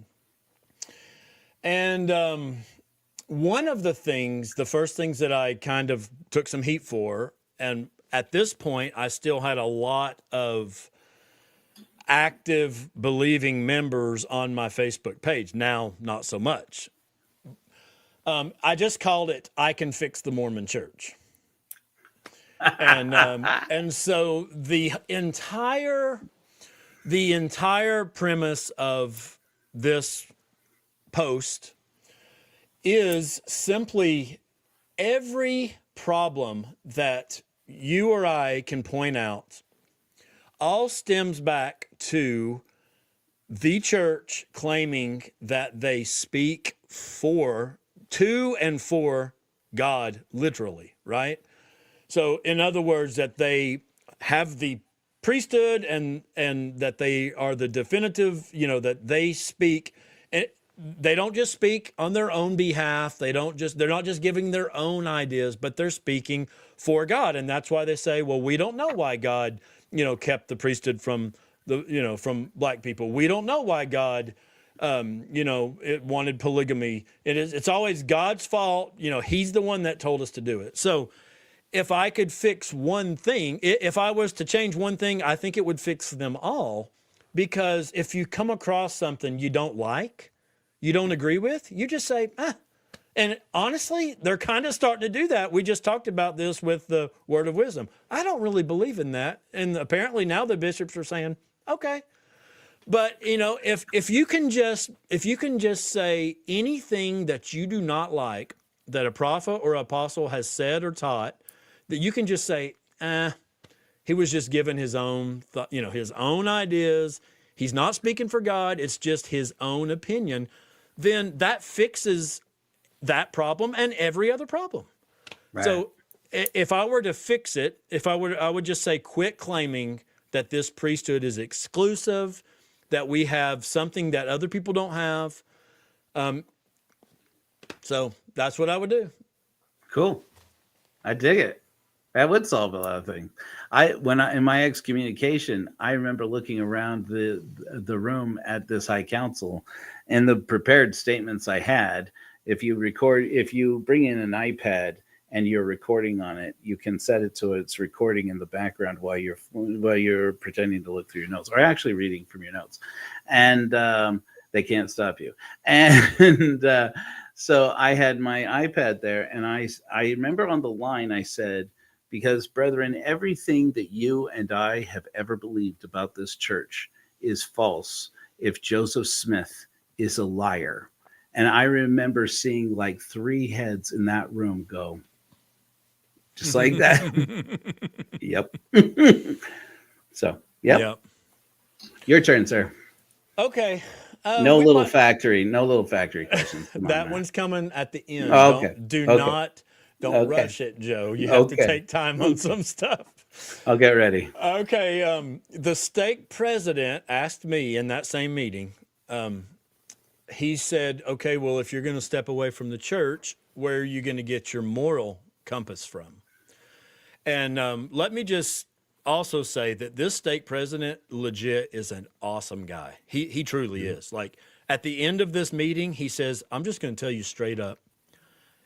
And one of the first things that I kind of took some heat for, and at this point, I still had a lot of active believing members on my Facebook page. Now, not so much. I just called it, "I Can Fix the Mormon Church." And so the entire premise of this post is simply every problem that you or I can point out all stems back to the church claiming that they speak to and for God, literally, right? So in other words, that they have the priesthood and that they are the definitive, that they speak. And they don't just speak on their own behalf. They're not just giving their own ideas, but they're speaking for God. And that's why they say, well, we don't know why God, kept the priesthood from from black people. We don't know why God, it wanted polygamy. It's always God's fault. He's the one that told us to do it. So if I could fix one thing, if I was to change one thing, I think it would fix them all. Because if you come across something you don't like, you don't agree with, you just say, And honestly, they're kind of starting to do that. We just talked about this with the word of wisdom. I don't really believe in that. And apparently now the bishops are saying, okay. But if you can just say anything that you do not like that a prophet or apostle has said or taught, that you can just say, he was just giving his own, his own ideas. He's not speaking for God. It's just his own opinion. Then that fixes that problem and every other problem. Right. So if I were to fix it, I would just say, quit claiming that this priesthood is exclusive, that we have something that other people don't have. So that's what I would do. Cool. I dig it. That would solve a lot of things. In my excommunication, I remember looking around the room at this high council, and the prepared statements I had. If you bring in an iPad and you're recording on it, you can set it so it's recording in the background while you're pretending to look through your notes, or actually reading from your notes, and they can't stop you. And so I had my iPad there, and I remember on the line I said, because, brethren, everything that you and I have ever believed about this church is false if Joseph Smith is a liar. And I remember seeing like 3 heads in that room go, just like that. Yep. So, yep. Your turn, sir. Okay. No little factory questions. That one's coming at the end. Oh, okay. Don't rush it, Joe. You have to take time on some stuff. I'll get ready. Okay. The stake president asked me in that same meeting, he said, okay, well, if you're going to step away from the church, where are you going to get your moral compass from? And let me just also say that this stake president legit is an awesome guy. He truly is. Like at the end of this meeting, he says, "I'm just going to tell you straight up.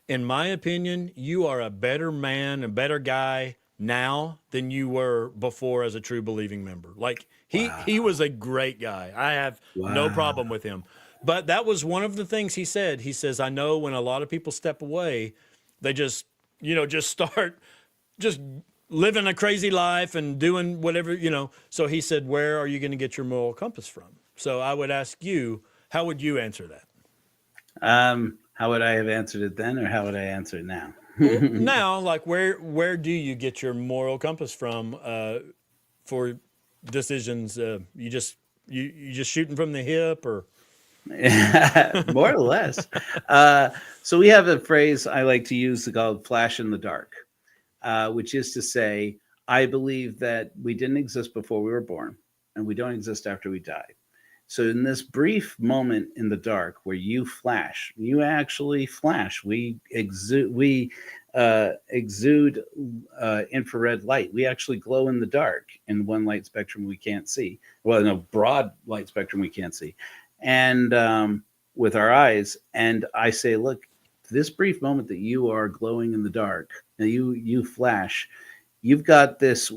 In my opinion, you are a better man, a better guy now than you were before as a true believing member." Like he was a great guy. I have no problem with him. But that was one of the things he said. He says, "I know when a lot of people step away, they just, just start just living a crazy life and doing whatever, So he said, "Where are you going to get your moral compass from?" So I would ask you, how would you answer that? How would I have answered it then, or how would I answer it now? Well, now, like where do you get your moral compass from for decisions? You just shooting from the hip, or more or less. So we have a phrase I like to use called "flash in the dark," which is to say, I believe that we didn't exist before we were born, and we don't exist after we die. So in this brief moment in the dark where you actually flash. We exude infrared light. We actually glow in the dark in one light spectrum we can't see. Well, in a broad light spectrum we can't see, and with our eyes. And I say, look, this brief moment that you are glowing in the dark, and you flash. You've got this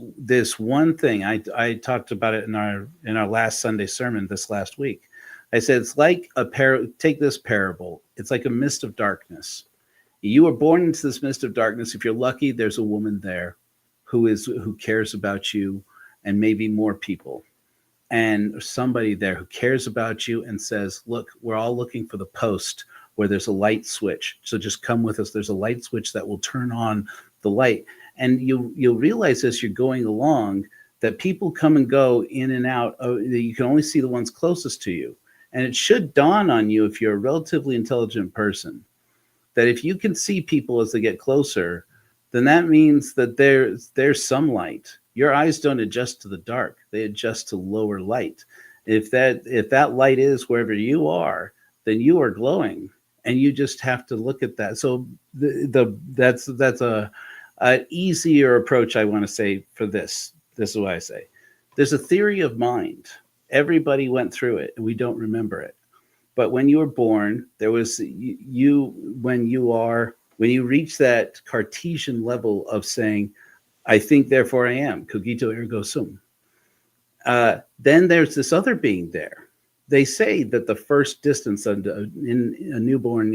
one thing. I talked about it in our last Sunday sermon this last week. I said it's like take this parable. It's like a mist of darkness. You were born into this mist of darkness. If you're lucky, there's a woman there who cares about you, and maybe more people, and somebody there who cares about you and says, "Look, we're all looking for the post where there's a light switch. So just come with us. There's a light switch that will turn on the light." And you'll realize as you're going along that people come and go in and out. You can only see the ones closest to you. And it should dawn on you, if you're a relatively intelligent person, that if you can see people as they get closer, then that means that there's some light. Your eyes don't adjust to the dark. They adjust to lower light. If that light is wherever you are, then you are glowing. And you just have to look at that. So that's an easier approach, I want to say, for this. This is what I say. There's a theory of mind. Everybody went through it, and we don't remember it. But when you were born, there was when you reach that Cartesian level of saying, "I think, therefore I am, cogito ergo sum." Then there's this other being there. They say that the first distance in a newborn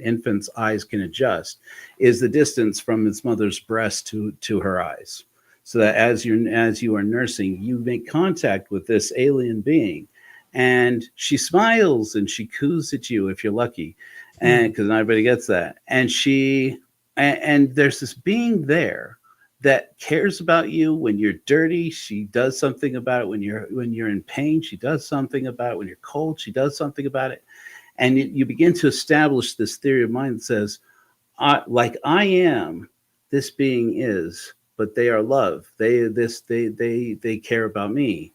infant's eyes can adjust is the distance from its mother's breast to her eyes. So that as you are nursing, you make contact with this alien being, and she smiles and she coos at you if you're lucky, and because not everybody gets that. And and there's this being there that cares about you. When you're dirty, she does something about it. When you're in pain, she does something about it. When you're cold, she does something about it. And you begin to establish this theory of mind that says, like I am, this being is, but they are love. They care about me.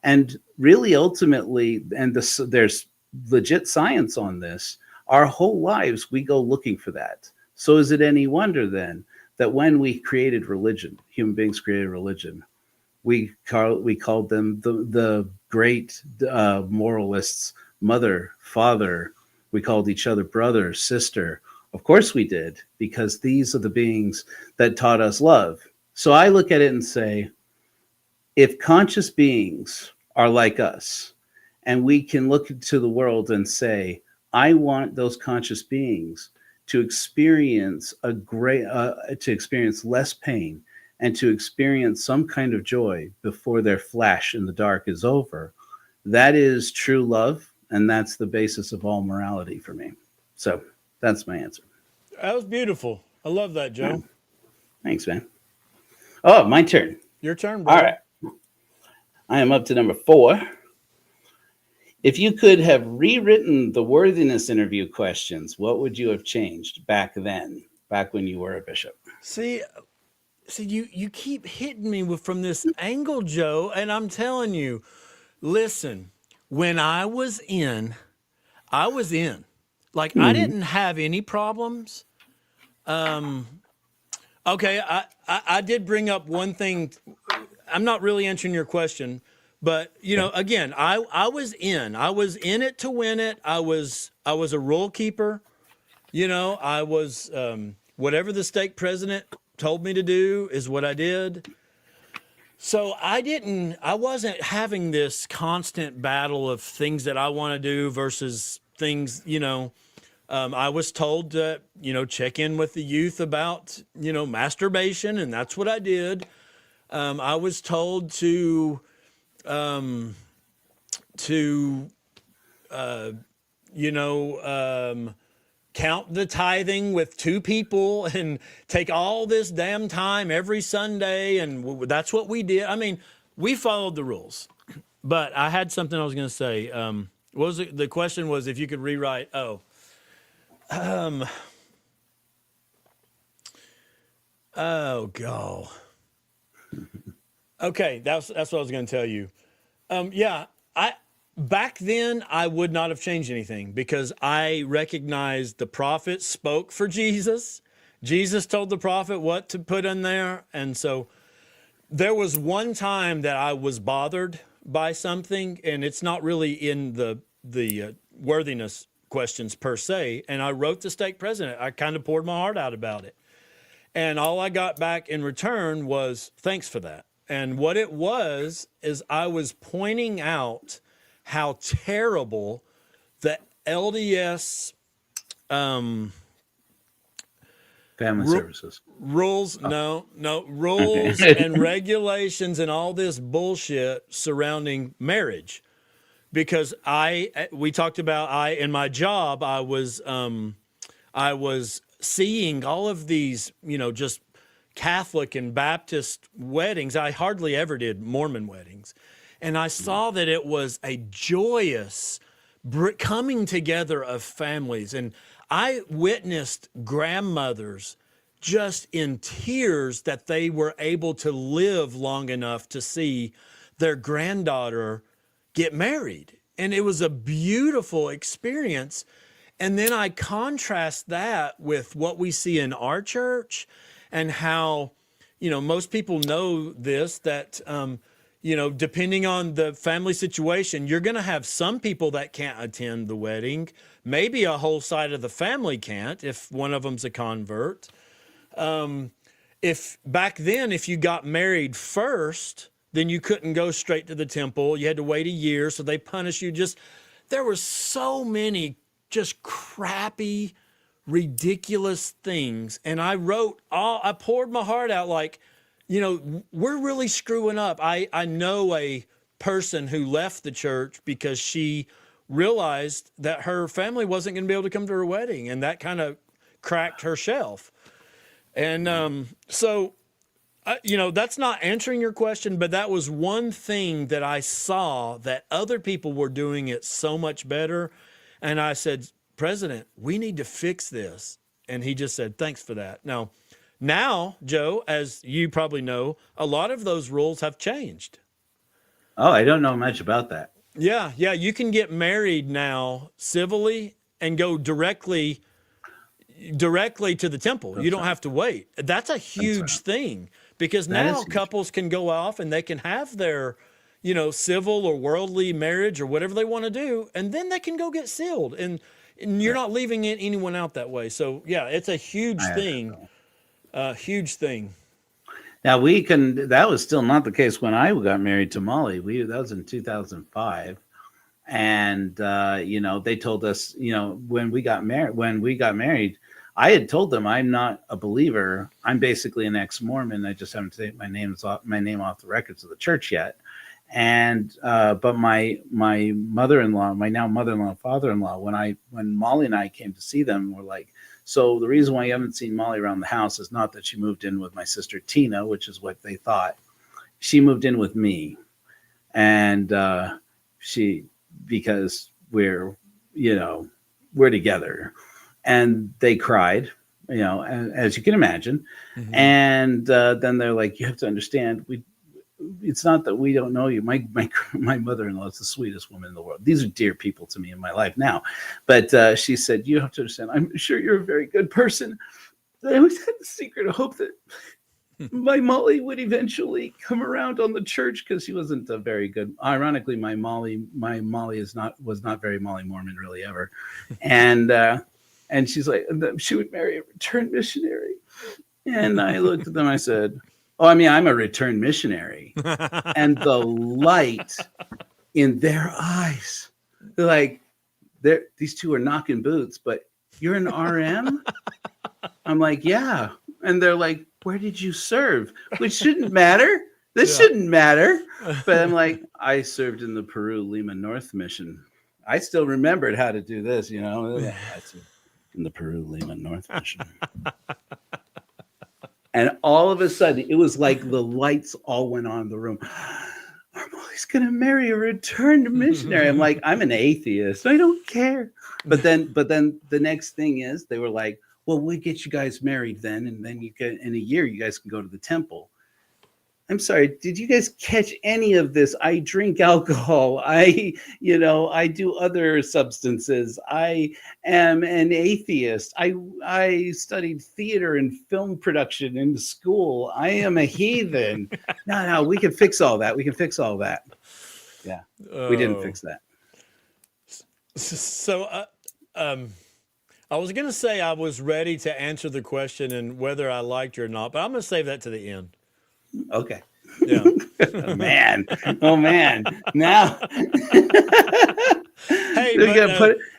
And really, ultimately, and there's legit science on this, our whole lives, we go looking for that. So is it any wonder then that when we created religion, human beings created religion, we called them the great moralists, mother, father. We called each other brother, sister. Of course we did, because these are the beings that taught us love. So I look at it and say, if conscious beings are like us, and we can look into the world and say, I want those conscious beings to experience to experience less pain and to experience some kind of joy before their flash in the dark is over. That is true love, and that's the basis of all morality for me. So that's my answer. That was beautiful. I love that, Joe. Yeah. Thanks, man. Oh, my turn. Your turn, bro. All right. I am up to number 4. If you could have rewritten the worthiness interview questions, what would you have changed back then, back when you were a bishop? See, you keep hitting me from this angle, Joe, and I'm telling you, listen, when I was in. Like, I didn't have any problems. Okay, I did bring up one thing. I'm not really answering your question, but again, I was in it to win it. I was a rule keeper. I was, whatever the stake president told me to do is what I did. So I wasn't having this constant battle of things that I want to do versus things, I was told to, check in with the youth about, masturbation, and that's what I did. I was told to count the tithing with 2 people and take all this damn time every Sunday. And that's what we did. I mean, we followed the rules, but I had something I was going to say. What was it? The question was if you could rewrite. God. Okay. That's what I was going to tell you. Back then, I would not have changed anything because I recognized the prophet spoke for Jesus. Jesus told the prophet what to put in there. And so there was one time that I was bothered by something, and it's not really in the worthiness questions per se. And I wrote the stake president. I kind of poured my heart out about it. And all I got back in return was thanks for that. And what it was is I was pointing out how terrible the LDS family services rules, rules and regulations and all this bullshit surrounding marriage. Because we talked about in my job, I was seeing all of these, just Catholic and Baptist weddings. I hardly ever did Mormon weddings. And I saw that it was a joyous coming together of families. And I witnessed grandmothers just in tears that they were able to live long enough to see their granddaughter get married. And it was a beautiful experience. And then I contrast that with what we see in our church and how, most people know this, that, depending on the family situation, you're going to have some people that can't attend the wedding. Maybe a whole side of the family can't if one of them's a convert. If back then, if you got married first, then you couldn't go straight to the temple. You had to wait a year, so they punish you. There were so many just crappy, ridiculous things. And I poured my heart out like, we're really screwing up. I know a person who left the church because she realized that her family wasn't going to be able to come to her wedding, and that kind of cracked her shelf. And that's not answering your question, but that was one thing that I saw that other people were doing it so much better. And I said, President, we need to fix this. And he just said, thanks for that. Now, Joe, as you probably know, a lot of those rules have changed. Oh, I don't know much about that. Yeah. You can get married now civilly and go directly to the temple. You don't have to wait. That's a huge thing because now couples can go off and they can have their, civil or worldly marriage or whatever they want to do, and then they can go get sealed. And you're not leaving anyone out that way. So, yeah, it's a huge thing. Huge thing. Now that was still not the case when I got married to Molly. That was in 2005. And, they told us, when we got married, I had told them I'm not a believer. I'm basically an ex-Mormon. I just haven't taken my name off the records of the church yet. And, but my mother-in-law, my now mother-in-law, father-in-law, when Molly and I came to see them, were like, so the reason why you haven't seen Molly around the house is not that she moved in with my sister Tina, which is what they thought. She moved in with me. And, because we're together. And they cried, as you can imagine. Mm-hmm. And then they're like, you have to understand, it's not that we don't know you. My mother-in-law is the sweetest woman in the world. These are dear people to me in my life now. But she said, you have to understand, I'm sure you're a very good person. I always had the secret of hope that my Molly would eventually come around on the church because she wasn't a very good. Ironically, my Molly was not very Molly Mormon really ever, and she's like she would marry a returned missionary, and I looked at them. I said, "Oh, I mean, I'm a returned missionary," and the light in their eyes, they're like, these two are knocking boots, but you're an RM. I'm like, yeah. And they're like, where did you serve? Which shouldn't matter. This shouldn't matter. But I'm like, I served in the Peru Lima North Mission. I still remembered how to do this, you know. I served in the Peru Lima North Mission. And all of a sudden, it was like the lights all went on in the room. Armoli's going to marry a returned missionary. I'm like, I'm an atheist. I don't care. But then the next thing is they were like, well, we'll get you guys married then. And then you can, in a year, you guys can go to the temple. I'm sorry. Did you guys catch any of this? I drink alcohol. I do other substances. I am an atheist. I studied theater and film production in school. I am a heathen. No, we can fix all that. We can fix all that. Yeah, we didn't fix that. So, I was going to say I was ready to answer the question and whether I liked you or not, but I'm going to save that to the end. Okay. Yeah. Oh man. Now Hey,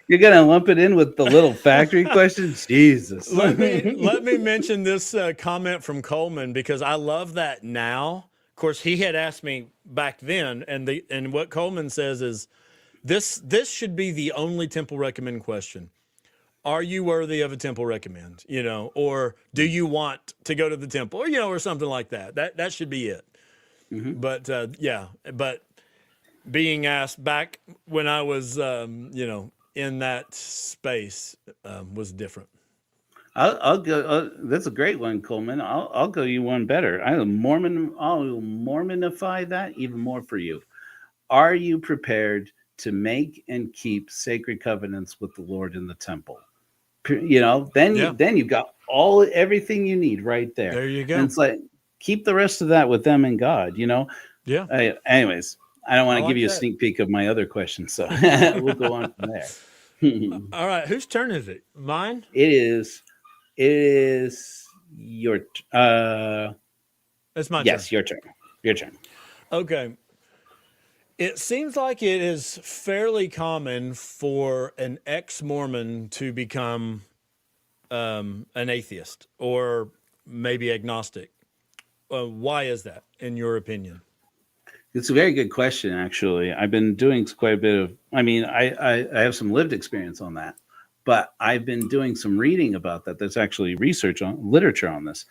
you're gonna lump it in with the little factory questions. Jesus. Let me mention this comment from Coleman because I love that now. Of course, he had asked me back then, and what Coleman says is this should be the only temple recommend question. Are you worthy of a temple recommend? Or do you want to go to the temple? Or or something like that. That should be it. Mm-hmm. But being asked back when I was in that space was different. I'll go. That's a great one, Coleman. I'll go you one better. I'll Mormonify that even more for you. Are you prepared to make and keep sacred covenants with the Lord in the temple? Then you've got everything you need right there. There you go. And it's like keep the rest of that with them and God. Yeah. Anyways, I don't want to give you a sneak peek of my other questions, so we'll go on from there. All right, whose turn is it? Mine? It is your. It's my turn. Yes, your turn. Your turn. Okay. It seems like it is fairly common for an ex-Mormon to become an atheist or maybe agnostic. Why is that, in your opinion? It's a very good question, actually. I've been doing quite a bit of, I have some lived experience on that, but I've been doing some reading about that. There's actually literature on this.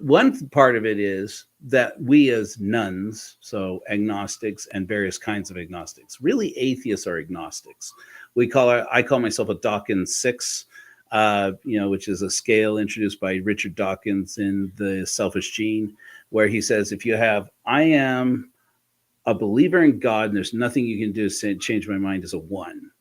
One part of it is that we as nuns, so agnostics and various kinds of agnostics, really atheists are agnostics. I call myself a Dawkins 6, which is a scale introduced by Richard Dawkins in The Selfish Gene, where he says, I am a believer in God and there's nothing you can do to change my mind as a 1.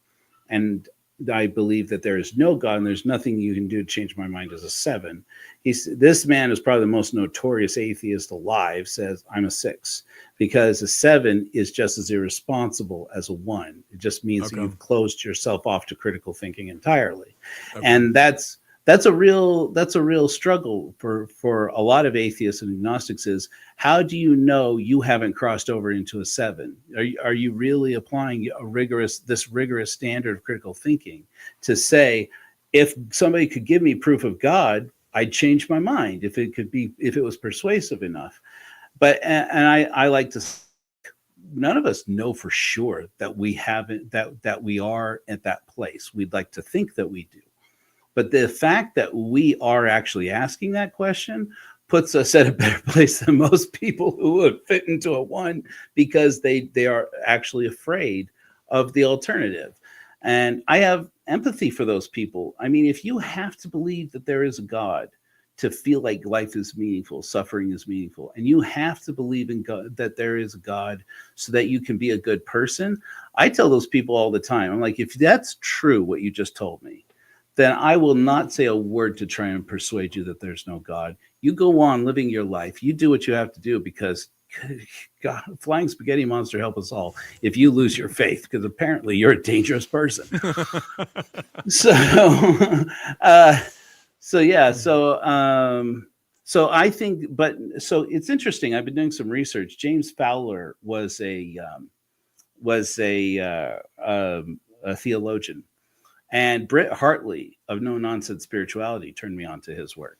And I believe that there is no God and there's nothing you can do to change my mind as a 7. This man is probably the most notorious atheist alive, says I'm a 6, because a 7 is just as irresponsible as a 1. It just means that you've closed yourself off to critical thinking entirely. Okay. And that's a real struggle for a lot of atheists and agnostics is, how do you know you haven't crossed over into a 7? Are you really applying this rigorous standard of critical thinking to say, if somebody could give me proof of God, I'd change my mind if it was persuasive enough. But I like to, none of us know for sure that we haven't, that we are at that place. We'd like to think that we do. But the fact that we are actually asking that question puts us at a better place than most people who would fit into a 1, because they are actually afraid of the alternative. And I have empathy for those people. I mean, if you have to believe that there is a God to feel like life is meaningful, suffering is meaningful, and you have to believe in God, that there is a God so that you can be a good person, I tell those people all the time, I'm like, if that's true, what you just told me, then I will not say a word to try and persuade you that there's no God. You go on living your life. You do what you have to do, because God, flying spaghetti monster, help us all if you lose your faith, because apparently you're a dangerous person. So, so I think, but so it's interesting. I've been doing some research. James Fowler was a theologian, and Britt Hartley of No Nonsense Spirituality turned me on to his work.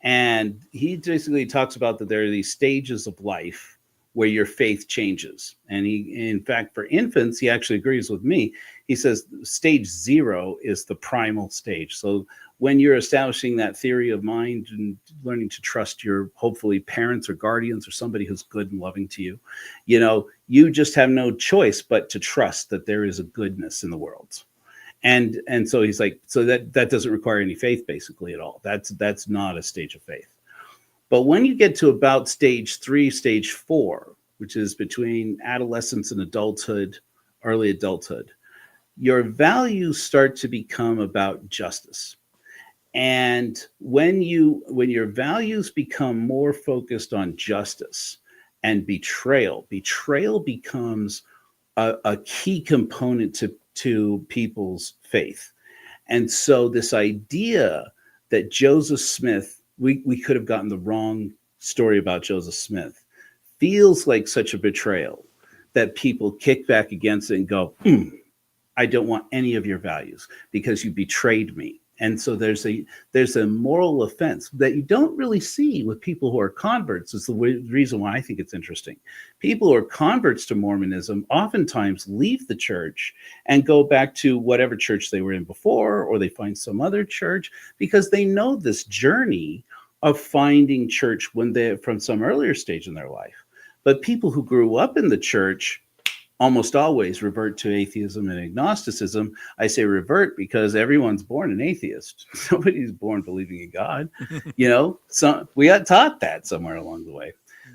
And he basically talks about that there are these stages of life where your faith changes. And he, in fact, for infants, he actually agrees with me. He says stage 0 is the primal stage. So when you're establishing that theory of mind and learning to trust your, hopefully, parents or guardians or somebody who's good and loving to you, you just have no choice but to trust that there is a goodness in the world. And so he's like, so that doesn't require any faith basically at all. That's not a stage of faith. But when you get to about stage 3, stage 4, which is between adolescence and adulthood, early adulthood, your values start to become about justice. And when your values become more focused on justice and betrayal becomes a key component to people's faith. And so this idea that Joseph Smith, we could have gotten the wrong story about Joseph Smith, feels like such a betrayal that people kick back against it and go, I don't want any of your values because you betrayed me. And so there's a moral offense that you don't really see with people who are converts. Is the reason why I think it's interesting. People who are converts to Mormonism oftentimes leave the church and go back to whatever church they were in before, or they find some other church because they know this journey of finding church when they're from some earlier stage in their life. But people who grew up in the church almost always revert to atheism and agnosticism. I say revert because everyone's born an atheist. Nobody's born believing in God. So we got taught that somewhere along the way.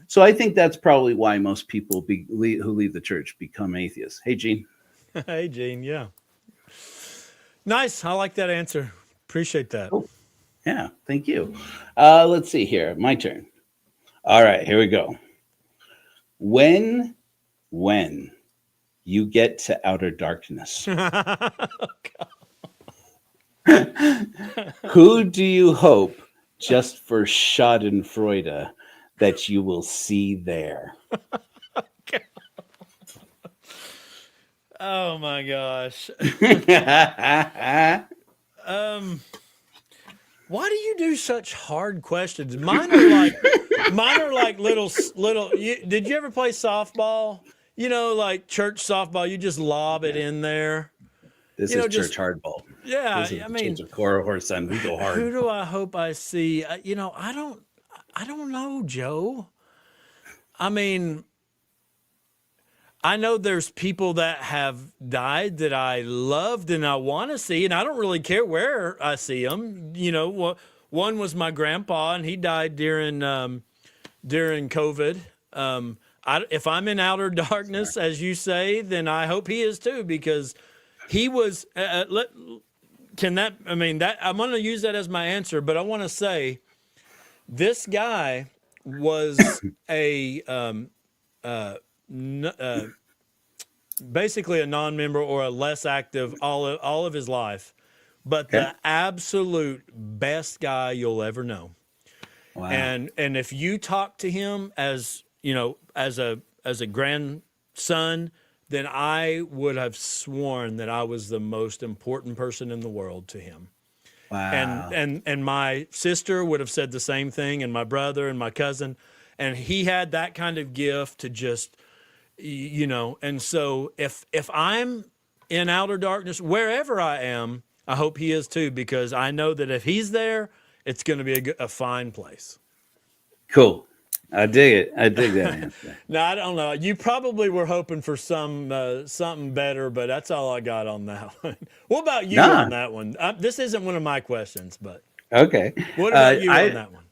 So I think that's probably why most people who leave the church become atheists. Hey, Gene. Hey, Gene. Yeah. Nice. I like that answer. Appreciate that. Oh, yeah. Thank you. Let's see here. My turn. All right. Here we go. When you get to outer darkness, who do you hope, just for Schadenfreude, that you will see there? Oh my gosh. Why do you do such hard questions? Mine are like little. Did you ever play softball? Like church softball, you just lob it in there. This is church hardball. Yeah, this is the Church of Korihor, son. We go hard. Who do I hope I see? I don't know, Joe. I mean, I know there's people that have died that I loved and I want to see, and I don't really care where I see them. One was my grandpa, and he died during COVID. If I'm in outer darkness, as you say, then I hope he is too, because he was. I'm going to use that as my answer, but I want to say this guy was basically a non-member or a less active all of his life, but the absolute best guy you'll ever know. Wow. And if you talk to him as a grandson, then I would have sworn that I was the most important person in the world to him. Wow. And my sister would have said the same thing, and my brother and my cousin, and he had that kind of gift to just, and so if I'm in outer darkness, wherever I am, I hope he is too, because I know that if he's there, it's going to be a fine place. Cool. I dig it. I dig that answer. No, I don't know. You probably were hoping for something better, but that's all I got on that one. What about you on that one? This isn't one of my questions, but okay. What about you on that one?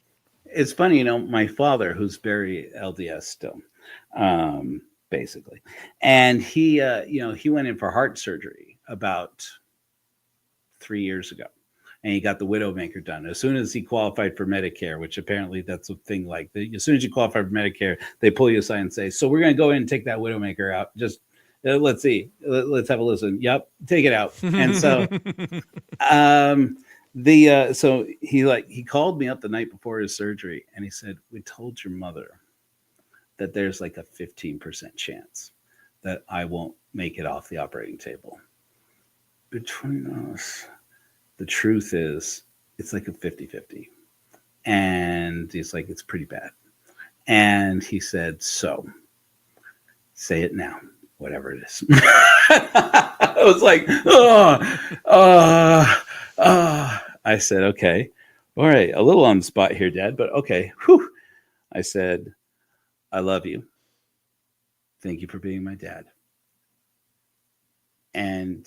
It's funny, my father, who's very LDS still, basically, and he went in for heart surgery about 3 years ago, and he got the Widowmaker done. As soon as he qualified for Medicare, which apparently that's a thing as soon as you qualify for Medicare, they pull you aside and say, so we're going to go in and take that Widowmaker out. Just let's see. Let's have a listen. Yep. Take it out. And so, so he called me up the night before his surgery and he said, we told your mother that there's like a 15% chance that I won't make it off the operating table. Between us, the truth is it's like a 50-50. And he's like, it's pretty bad. And he said, so say it now, whatever it is. I was like, I said, okay, all right, a little on the spot here, Dad, but okay. Whew. I said, I love you. Thank you for being my dad. And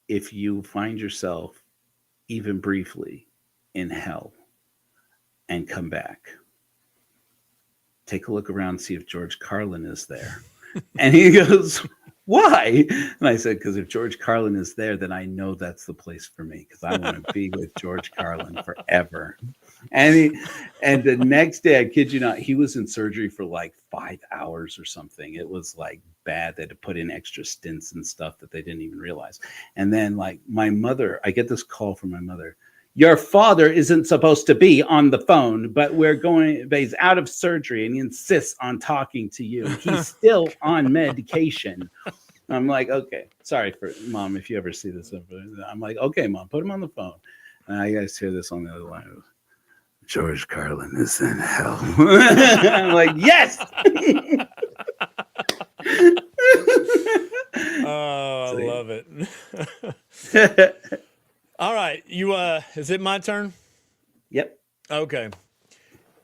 if you find yourself even briefly in hell and come back, take a look around, see if George Carlin is there. And he goes, why? And I said, because if George Carlin is there, then I know that's the place for me, because I want to be with George Carlin forever. And the next day, I kid you not, he was in surgery for like 5 hours or something. It was like bad. They had to put in extra stents and stuff that they didn't even realize. And then like my mother, I get this call from my mother. Your father isn't supposed to be on the phone, but he's out of surgery and he insists on talking to you. He's still on medication. I'm like, okay, sorry for Mom, if you ever see this. I'm like, okay, Mom, put him on the phone. And I guys hear this on the other line. George Carlin is in hell. I'm like, yes. Oh, I love it. All right, is it my turn? Yep. Okay.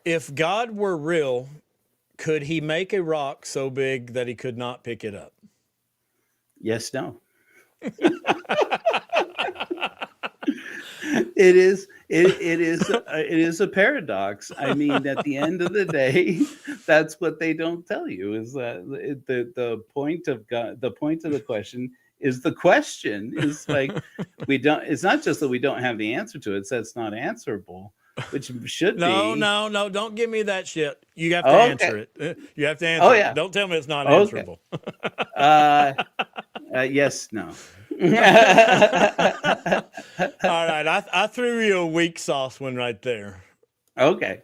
If God were real, could he make a rock so big that he could not pick it up? Yes, no. It is a paradox. I mean, at the end of the day, that's what they don't tell you, is that the point of God, the point of the question is the question is like, it's not just that we don't have the answer to it, it's that it's not answerable, which should be. No, don't give me that shit. You have to answer it. You have to answer it. Don't tell me it's not answerable. Yes, no. All right, I threw you a weak sauce one right there. Okay.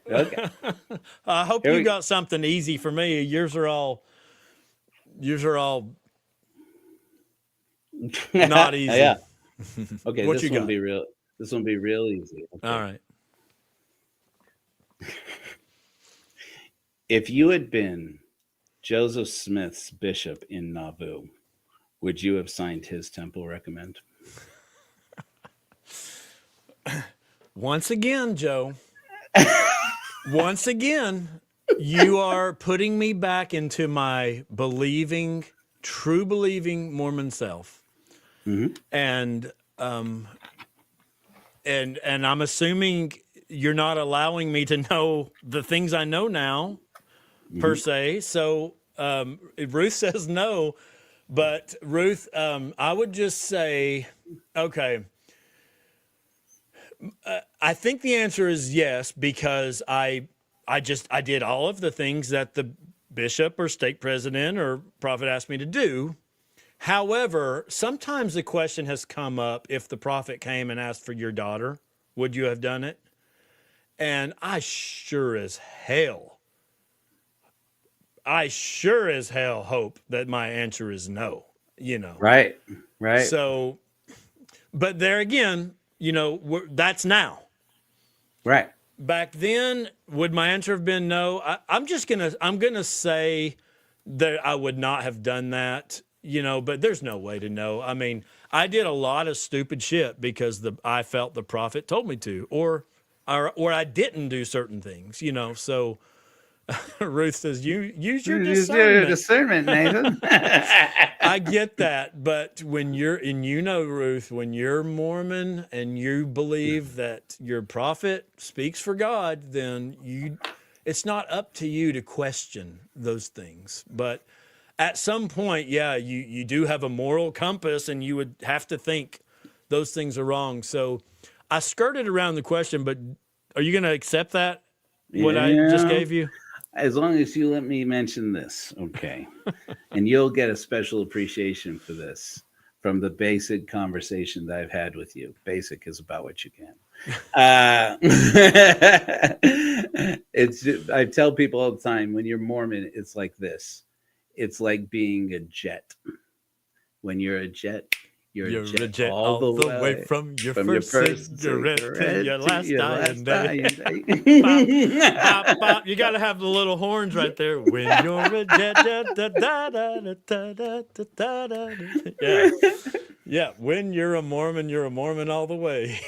I hope you got something easy for me. Yours are all not easy. Yeah. Okay, What this one be real. This one be real easy. Okay. All right. If you had been Joseph Smith's bishop in Nauvoo, would you have signed his temple recommend? Once again, Joe. Once again, you are putting me back into my true believing Mormon self. Mm-hmm. And I'm assuming you're not allowing me to know the things I know now, per se. So Ruth says no, but Ruth, I would just say, okay. I think the answer is yes, because I did all of the things that the bishop or stake president or prophet asked me to do. However, sometimes the question has come up, if the prophet came and asked for your daughter, would you have done it? And I sure as hell hope that my answer is no, Right. So, but there again, that's now. Right. Back then, would my answer have been no? I'm gonna say that I would not have done that, but there's no way to know. I mean, I did a lot of stupid shit because I felt the prophet told me to, or I didn't do certain things, So Ruth says, "You use your discernment, Nathan." I get that, but when Ruth, when you're Mormon and you believe that your prophet speaks for God, then it's not up to you to question those things. But at some point, you do have a moral compass, and you would have to think those things are wrong. So I skirted around the question, but are you going to accept that? What I just gave you? As long as you let me mention this, okay. And you'll get a special appreciation for this from the basic conversation that I've had with you. Basic is about what you can. I tell people all the time, when you're Mormon, it's like this. It's like being a jet. When you're a jet, you're a jet all the way from your first cigarette to your last dying day. Bop, bop. You got to have the little horns right there. When you're a jet, yeah. Yeah, when you're a Mormon all the way.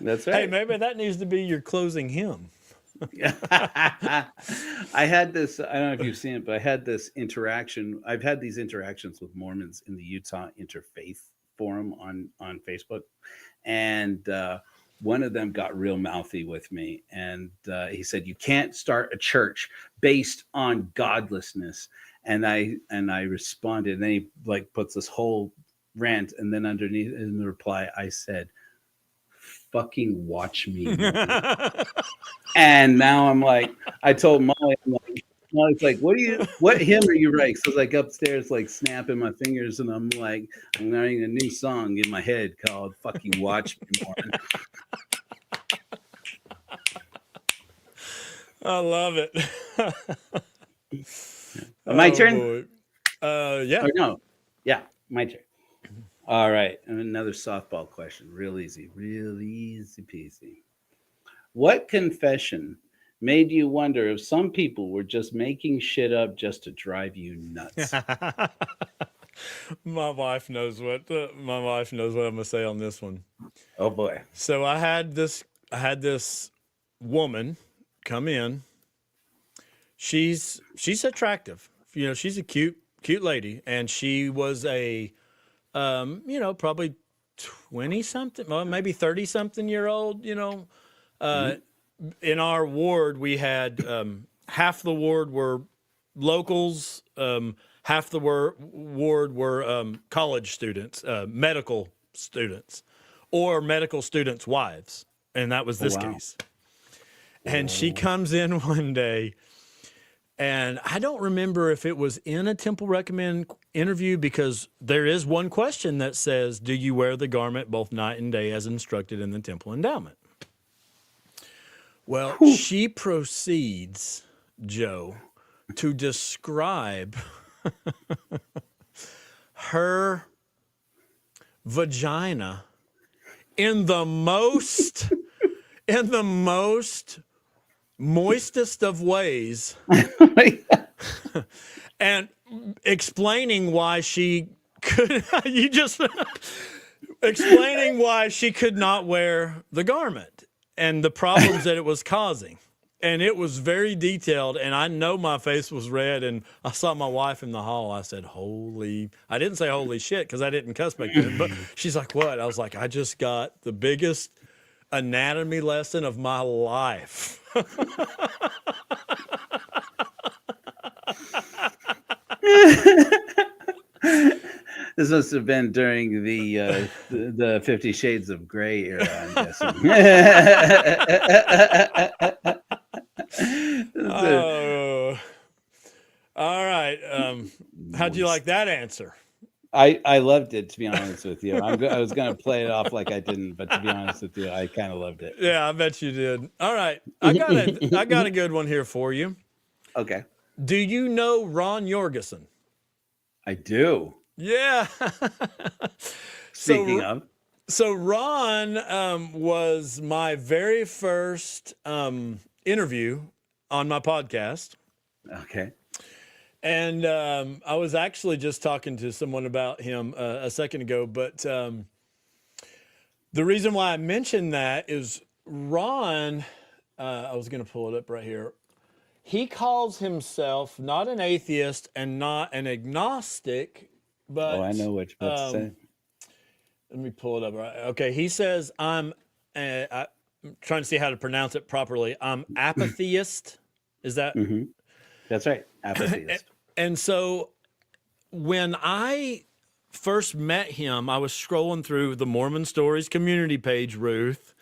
That's right. Hey, maybe that needs to be your closing hymn. I had this, I don't know if you've seen it, but I had this interaction. I've had these interactions with Mormons in the Utah Interfaith Forum on Facebook. And one of them got real mouthy with me. And he said, you can't start a church based on godlessness. And I responded, and then he like puts this whole rant, and then underneath in the reply I said, fucking watch me. And now I'm like, I told Molly, Molly's like, what hymn are you writing? So I was like upstairs, like snapping my fingers, and I'm like, I'm writing a new song in my head called fucking Watch Me More. I love it. My turn? Yeah. Or no. Yeah, my turn. All right. And another softball question. Real easy peasy. What confession made you wonder if some people were just making shit up just to drive you nuts? My wife knows what I'm gonna say on this one. Oh boy. So I had this woman come in. She's attractive. You know, she's a cute lady, and she was a probably 20-something, well, maybe 30-something year old, in our ward, we had half the ward were locals, half the ward were college students, medical students, or medical students' wives. And that was this case. And she comes in one day, and I don't remember if it was in a Temple Recommend interview, because there is one question that says, do you wear the garment both night and day as instructed in the Temple Endowment? Well, she proceeds, Joe, to describe her vagina in the most moistest of ways, and explaining why she could explaining why she could not wear the garment and the problems that it was causing. And it was very detailed, and I know my face was red, and I saw my wife in the hall. I said, I didn't say holy shit, because I didn't cuss back then, but she's like, what? I was like, I just got the biggest anatomy lesson of my life. This must have been during the 50 Shades of Grey era, I'm guessing. Oh, all right. How'd you like that answer? I loved it, to be honest with you. I was going to play it off like I didn't, but to be honest with you, I kind of loved it. Yeah, I bet you did. All right, I got a good one here for you. Okay. Do you know Ron Jorgensen? I do. Yeah. Speaking of. So Ron was my very first interview on my podcast. Okay. And I was actually just talking to someone about him a second ago, but the reason why I mentioned that is Ron, I was going to pull it up right here. He calls himself not an atheist and not an agnostic, but... Oh, I know what you're about to say. Let me pull it up. Okay, he says, I'm trying to see how to pronounce it properly. I'm apatheist. Is that? Mm-hmm. That's right, apatheist. And so when I first met him, I was scrolling through the Mormon Stories community page, Ruth,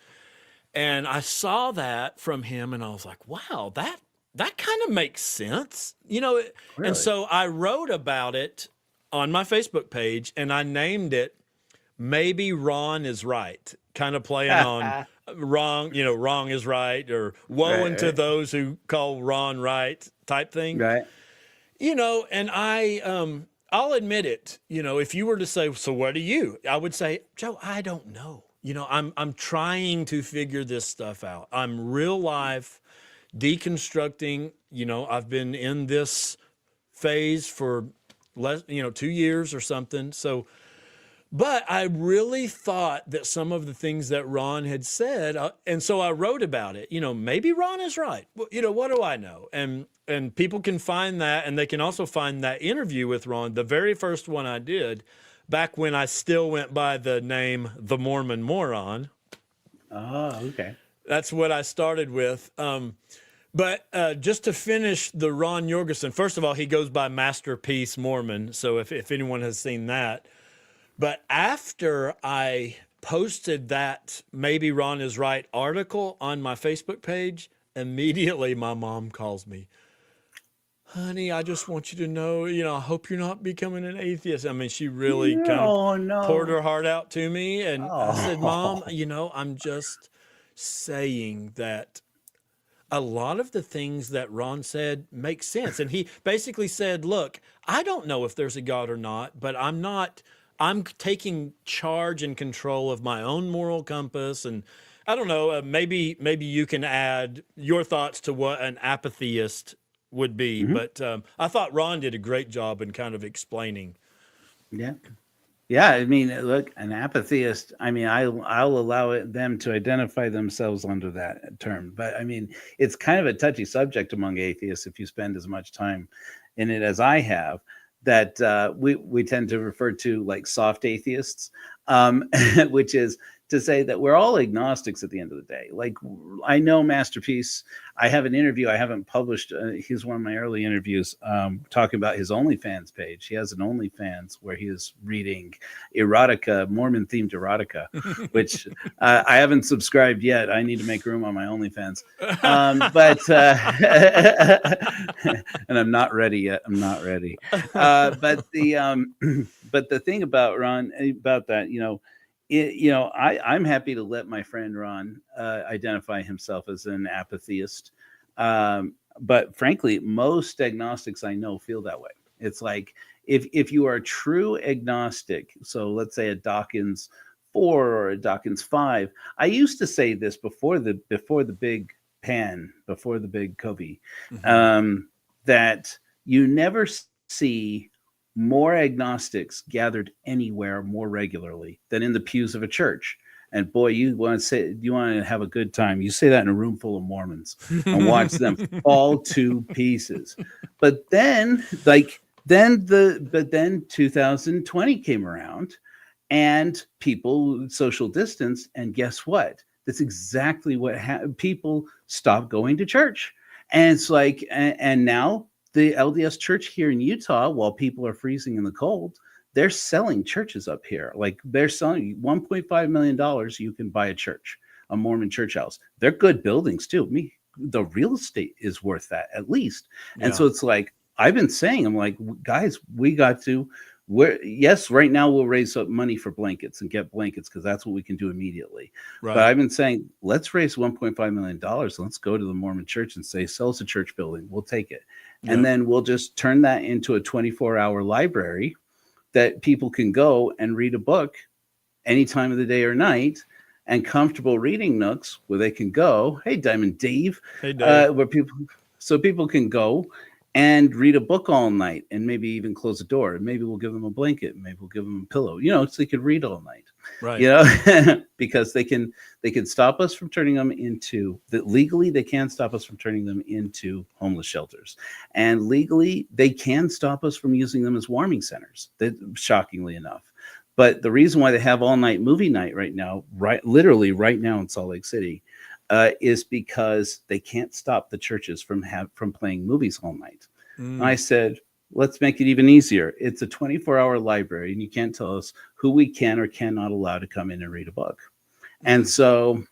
And I saw that from him, and I was like, wow, that kind of makes sense, you know. And Really? so I wrote about it on my Facebook page, and I named it "Maybe Ron is Right," kind of playing on wrong, you know, wrong is right, or woe unto Right. those who call Ron right type thing. Right. You know, and I'll admit it, you know, if you were to say, so what are you? I would say, Joe, I don't know. You know, I'm trying to figure this stuff out. I'm real life deconstructing. You know, I've been in this phase for 2 years or something. So, but I really thought that some of the things that Ron had said, and so I wrote about it. You know, maybe Ron is right. Well, you know, what do I know? And people can find that, and they can also find that interview with Ron, the very first one I did, back when I still went by the name The Mormon Moron. Oh, okay. That's what I started with. But just to finish the Ron Jorgensen, first of all, he goes by Masterpiece Mormon. So if anyone has seen that. But after I posted that Maybe Ron is Right article on my Facebook page, immediately my mom calls me. Honey, I just want you to know, you know, I hope you're not becoming an atheist. I mean, she really kind of Oh no. poured her heart out to me. And I said, Mom, Oh. you know, I'm just saying that a lot of the things that Ron said make sense. And he basically said, look, I don't know if there's a God or not, but I'm taking charge and control of my own moral compass. And I don't know, maybe you can add your thoughts to what an apatheist would be. Mhm. But I thought Ron did a great job in kind of explaining. Yeah. Yeah, I mean, look, an apatheist. I mean, I'll allow them to identify themselves under that term, but I mean, it's kind of a touchy subject among atheists if you spend as much time in it as I have. That we tend to refer to like soft atheists, which is to say that we're all agnostics at the end of the day. Like I know Masterpiece. I have an interview I haven't published. He's one of my early interviews talking about his OnlyFans page. He has an OnlyFans where he is reading erotica, Mormon themed erotica, which I haven't subscribed yet. I need to make room on my OnlyFans. And I'm not ready yet. I'm not ready. But the thing about Ron, about that, I'm happy to let my friend Ron identify himself as an apatheist. But frankly, most agnostics I know feel that way. It's like if you are a true agnostic, so let's say a Dawkins 4 or a Dawkins 5. I used to say this before the big pan, before the big Kobe, that you never see more agnostics gathered anywhere more regularly than in the pews of a church. And boy, you want to have a good time. You say that in a room full of Mormons and watch them fall to pieces. But then 2020 came around and people social distance. And guess what? That's exactly what happened. People stopped going to church. And it's like, and now the LDS church here in Utah, while people are freezing in the cold, they're selling churches up here. Like they're selling $1.5 million. You can buy a church, a Mormon church house. They're good buildings too. The real estate is worth that at least. And so it's like, I've been saying, I'm like, guys, we got to, right now we'll raise up money for blankets and get blankets because that's what we can do immediately. Right. But I've been saying, let's raise $1.5 million. Let's go to the Mormon church and say, sell us a church building. We'll take it. And then we'll just turn that into a 24-hour library that people can go and read a book any time of the day or night, and comfortable reading nooks where they can go. Hey, Diamond Dave. Hey, Dave. So people can go and read a book all night and maybe even close the door. Maybe we'll give them a blanket. Maybe we'll give them a pillow, so they could read all night. Right. Because they can stop us from turning them into legally, they can stop us from turning them into homeless shelters. And legally, they can stop us from using them as warming centers, shockingly enough. But the reason why they have all night movie night right now, literally right now in Salt Lake City, is because they can't stop the churches from playing movies all night. And I said, let's make it even easier. It's a 24-hour library, and you can't tell us who we can or cannot allow to come in and read a book. And so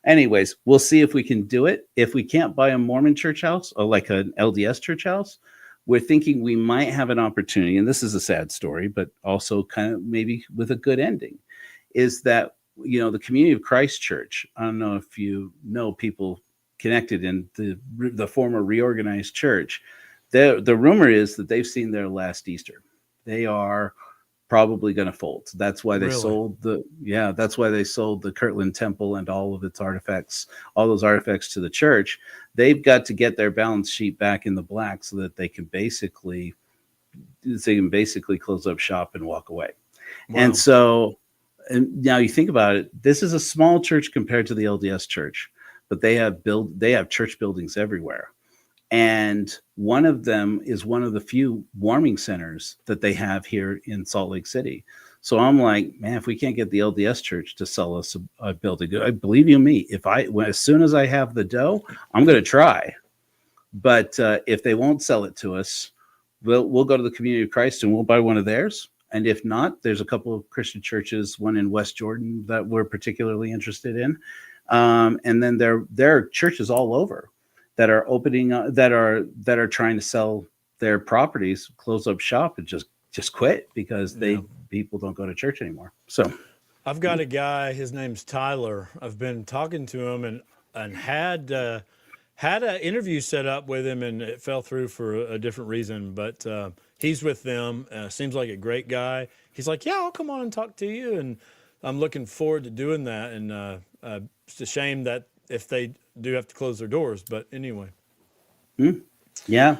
anyways, we'll see if we can do it. If we can't buy a Mormon church house or like an LDS church house, we're thinking we might have an opportunity, and this is a sad story, but also kind of maybe with a good ending, is that, the Community of Christ Church, I don't know if you know people connected in the former reorganized church, the rumor is that they've seen their last Easter. They are probably going to fold. That's why they sold that's why they sold the Kirtland Temple and all of its artifacts, all those artifacts to the church. They've got to get their balance sheet back in the black so that they can basically close up shop and walk away. Wow. And so, and now you think about it, this is a small church compared to the LDS church, but they have church buildings everywhere. And one of them is one of the few warming centers that they have here in Salt Lake City. So I'm like, man, if we can't get the LDS church to sell us a building, I believe you me, as soon as I have the dough, I'm going to try. But if they won't sell it to us, we'll go to the Community of Christ and we'll buy one of theirs. And if not, there's a couple of Christian churches, one in West Jordan that we're particularly interested in. And then there are churches all over that are opening that are trying to sell their properties, close up shop, and just quit because people don't go to church anymore. So I've got a guy, his name's Tyler. I've been talking to him and had an interview set up with him, and it fell through for a different reason, but he's with them. Seems like a great guy. He's like, yeah, I'll come on and talk to you. And I'm looking forward to doing that. And it's a shame that if they do have to close their doors, but anyway. Yeah.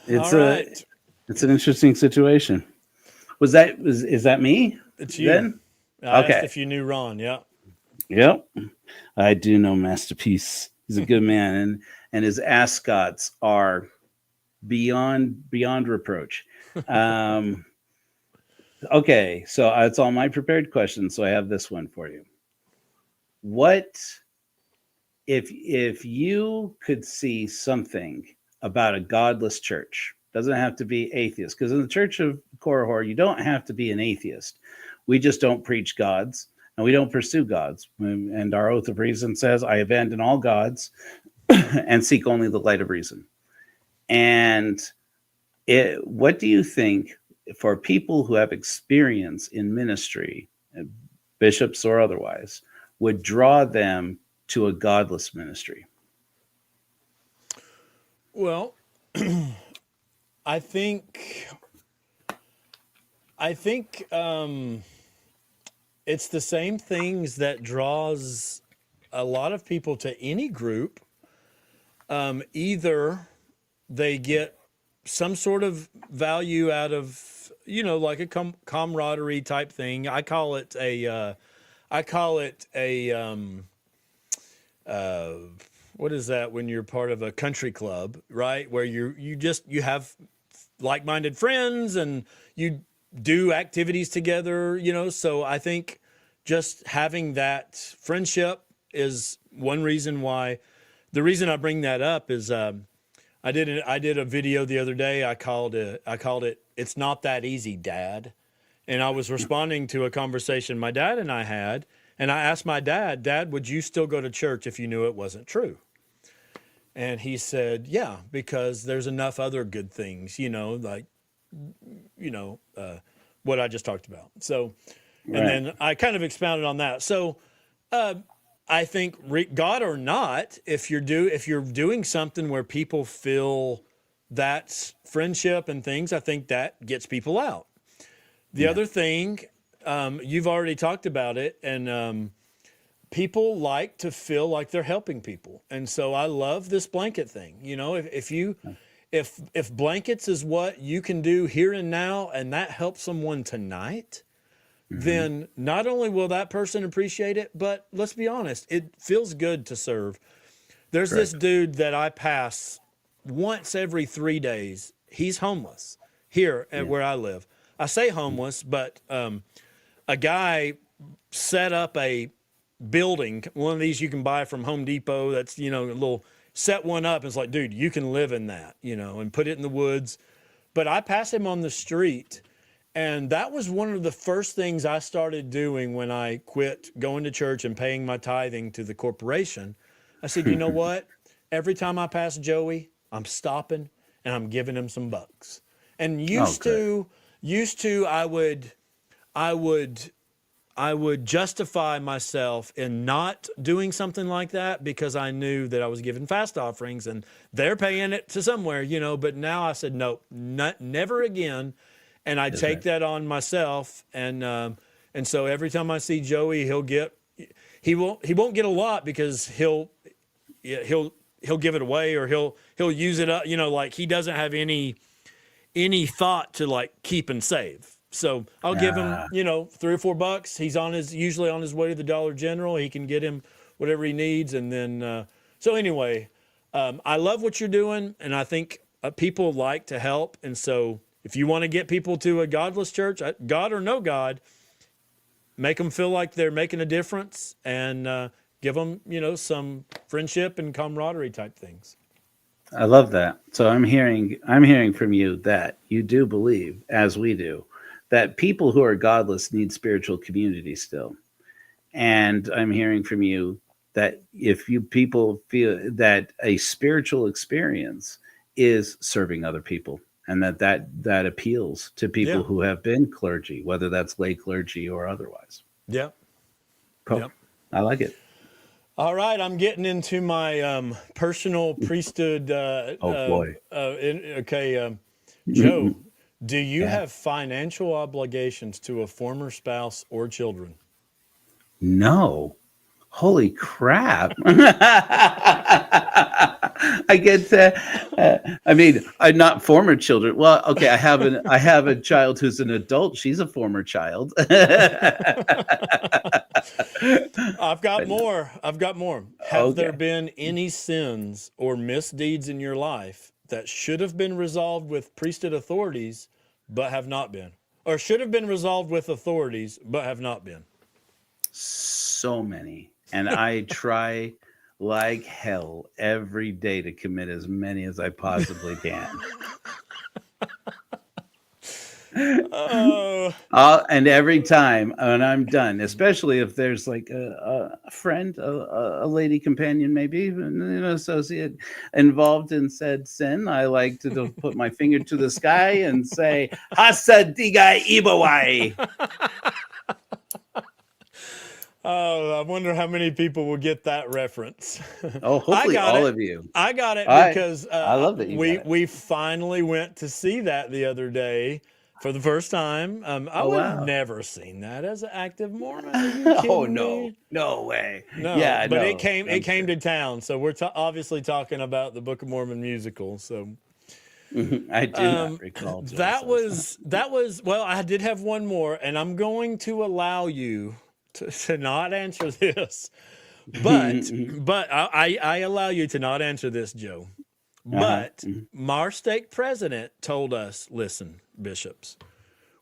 It's an interesting situation. Is that me? It's you. Then? I asked if you knew Ron. Yeah. Yep. I do know Masterpiece. He's a good man, and his ascots are beyond reproach. Okay, so that's all my prepared questions. So I have this one for you. What if you could see something about a godless church? Doesn't have to be atheist, because in the Church of Korihor, you don't have to be an atheist. We just don't preach gods, and we don't pursue gods. And our oath of reason says, I abandon all gods and seek only the light of reason. And what do you think, for people who have experience in ministry, bishops or otherwise, would draw them to a godless ministry? Well, I think it's the same things that draws a lot of people to any group. Either they get some sort of value out of, like a camaraderie type thing. I call it a what is that when you're part of a country club, right? Where you have like-minded friends and you do activities together, So I think just having that friendship is one reason why. The reason I bring that up is I did a video the other day. I called it "It's Not That Easy, Dad," and I was responding to a conversation my dad and I had. And I asked my dad, would you still go to church if you knew it wasn't true? And he said, yeah, because there's enough other good things, what I just talked about. So, right. And then I kind of expounded on that. So, I think God or not, if you're doing something where people feel that's friendship and things, I think that gets people out. The other thing, you've already talked about it, and people like to feel like they're helping people. And so I love this blanket thing. If blankets is what you can do here and now, and that helps someone tonight, then not only will that person appreciate it, but let's be honest, it feels good to serve. There's this dude that I pass once every 3 days. He's homeless here at where I live. I say homeless, but a guy set up a building, one of these you can buy from Home Depot. That's, a little, set one up. It's like, dude, you can live in that, and put it in the woods. But I pass him on the street, And that was one of the first things I started doing when I quit going to church and paying my tithing to the corporation. I said, you know what? Every time I pass Joey, I'm stopping and I'm giving him some bucks. And used to, I would justify myself in not doing something like that because I knew that I was giving fast offerings and they're paying it to somewhere, But now I said, no, never again. And I take that on myself. And so every time I see Joey, he won't get a lot because he'll give it away or he'll use it up, like he doesn't have any thought to like keep and save. So I'll give him, $3 or $4. He's usually on his way to the Dollar General. He can get him whatever he needs. And then, so anyway, I love what you're doing. And I think people like to help. And so if you want to get people to a godless church, God or no God, make them feel like they're making a difference and give them, some friendship and camaraderie type things. I love that. So I'm hearing from you that you do believe, as we do, that people who are godless need spiritual community still. And I'm hearing from you that if people feel that a spiritual experience is serving other people, and that appeals to people who have been clergy, whether that's lay clergy or otherwise. Yeah. Cool. Yep. I like it. All right, I'm getting into my personal priesthood. Boy. Joe, do you have financial obligations to a former spouse or children? No. Holy crap. I get that. I'm not former children. Well, okay, I have a child who's an adult. She's a former child. I've got more. Have there been any sins or misdeeds in your life that should have been resolved with priesthood authorities but have not been? Or should have been resolved with authorities but have not been? So many. And I try like hell every day to commit as many as I possibly can. And every time when I'm done, especially if there's like a friend, a lady companion, maybe an associate involved in said sin, I like to put my finger to the sky and say, Hasadiga Ibawai. Oh, I wonder how many people will get that reference. Oh, hopefully all of you. I got it because I love that we finally went to see that the other day for the first time. I would have never seen that as an active Mormon. Are you kidding me? No way. No, yeah, but no, it came to town. So we're obviously talking about the Book of Mormon musical. So I do not recall. That was well. I did have one more, and I'm going to allow you to not answer this, but I allow you to not answer this, Joe. But our stake president told us, listen, bishops,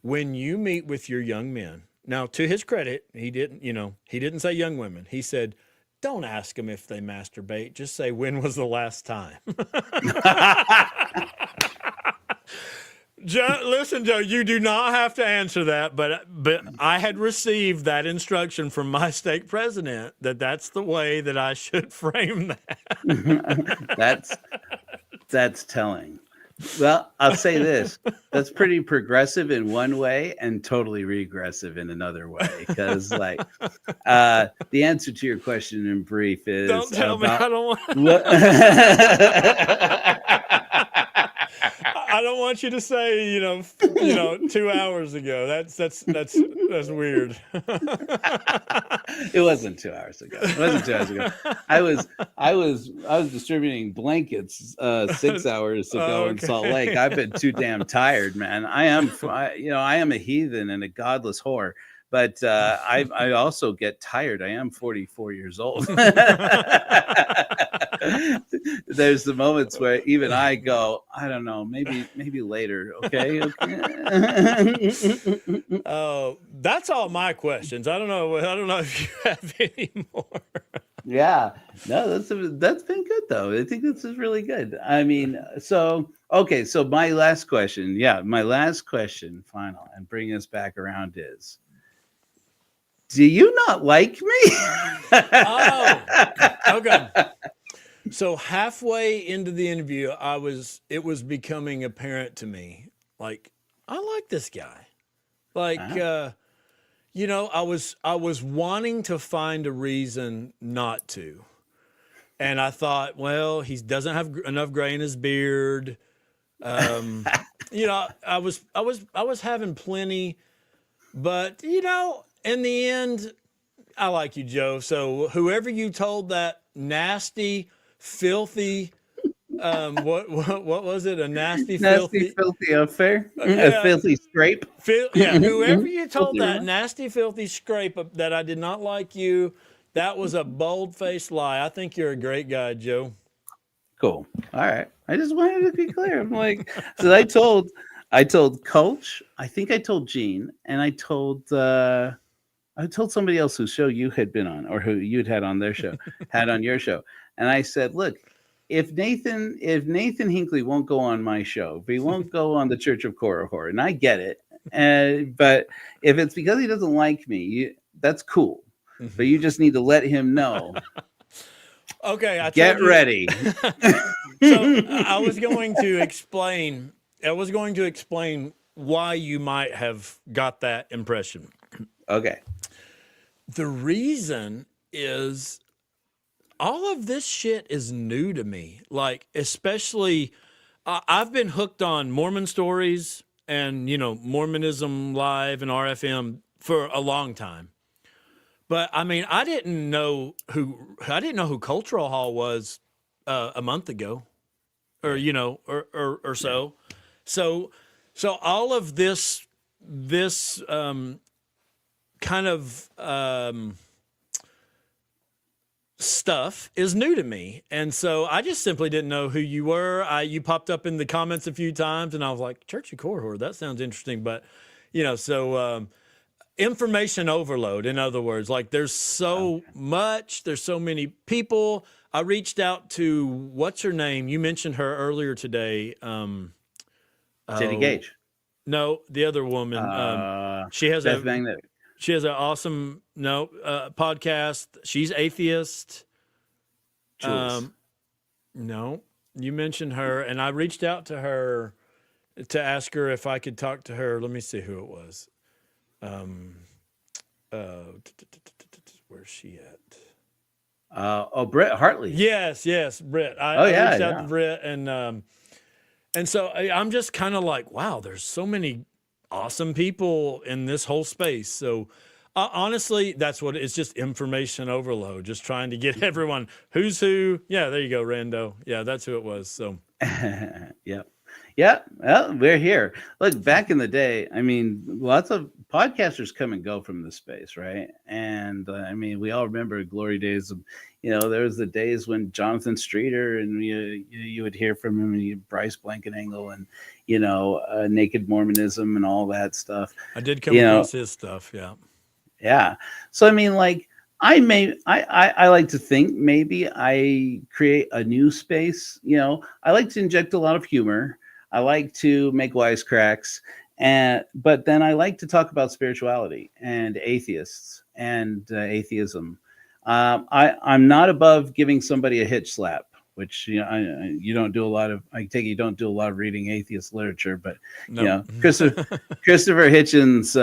when you meet with your young men, now to his credit, he didn't say young women. He said, don't ask them if they masturbate. Just say, when was the last time? Listen, Joe, you do not have to answer that, but I had received that instruction from my stake president that's the way that I should frame that. That's telling. Well, I'll say this. That's pretty progressive in one way and totally regressive in another way. Because, the answer to your question in brief is... Don't tell me. I don't want... I don't want you to say, 2 hours ago. That's weird. It wasn't 2 hours ago. I was distributing blankets 6 hours ago in Salt Lake. I've been too damn tired, man. I am a heathen and a godless whore. But I also get tired. I am 44 years old. There's the moments where even I go, I don't know, maybe later. Okay. Oh, that's all my questions. I don't know if you have any more. Yeah, no, that's been good though. I think this is really good. I mean, so okay, so my last question, final, and bring us back around is: do you not like me? Oh, okay. So halfway into the interview, it was becoming apparent to me, like, I like this guy. Like, Huh? I was wanting to find a reason not to. And I thought, well, he doesn't have enough gray in his beard. I was having plenty, but in the end, I like you, Joe. So whoever you told that nasty, filthy, what was it? A nasty, Nasty, filthy, filthy affair, a yeah, filthy scrape. yeah. Whoever you told Filthy that remark. nasty, filthy scrape that I did not like you, that was a bold-faced lie. I think you're a great guy, Joe. Cool. All right. I just wanted to be clear. I'm like, so I told Coach, I think I told Gene, and I told somebody else whose show you had been on, or who you'd had on their show, had on your show, and I said, look, if Nathan Hinckley won't go on my show, if he won't go on the Church of Korah Horror, and I get it, but if it's because he doesn't like me, that's cool. But you just need to let him know. Okay, Get ready. So I was going to explain. I was going to explain why you might have got that impression. Okay. The reason is all of this shit is new to me. Like, especially, I've been hooked on Mormon stories and, Mormonism Live and RFM for a long time. But I mean, I didn't know who Cultural Hall was a month ago, or or so. So all of this kind of stuff is new to me, and so I just simply didn't know who you were. You popped up in the comments a few times, and I was like, Church of Korah, that sounds interesting, but so. Information overload, in other words, like there's so much, there's so many people. I reached out to, what's her name? You mentioned her earlier today. Teddy Gage. No, the other woman. She has Beth Magnetic. She has an awesome podcast. She's atheist. Jules. No, you mentioned her, and I reached out to her to ask her if I could talk to her. Let me see who it was. Where's she at? Brett Hartley. Yes, Britt. I reached out to Britt, and so I'm just kind of like, wow, there's so many awesome people in this whole space. So honestly, that's what it's just information overload, just trying to get everyone who's who. Yeah, there you go, Rando. Yeah, that's who it was. So Yep. Yeah, well, we're here. Look, back in the day, I mean, lots of podcasters come and go from this space, right? And I mean, we all remember glory days of, there was the days when Jonathan Streeter and you would hear from him, Bryce Blankenangle, and Naked Mormonism and all that stuff. I did come across his stuff, yeah. Yeah. So I mean, like, I like to think maybe I create a new space. I like to inject a lot of humor. I like to make wisecracks, but then I like to talk about spirituality and atheists and atheism. I'm not above giving somebody a hitch slap, which you don't do a lot of. I take it you don't do a lot of reading atheist literature, but no. Christopher Hitchens.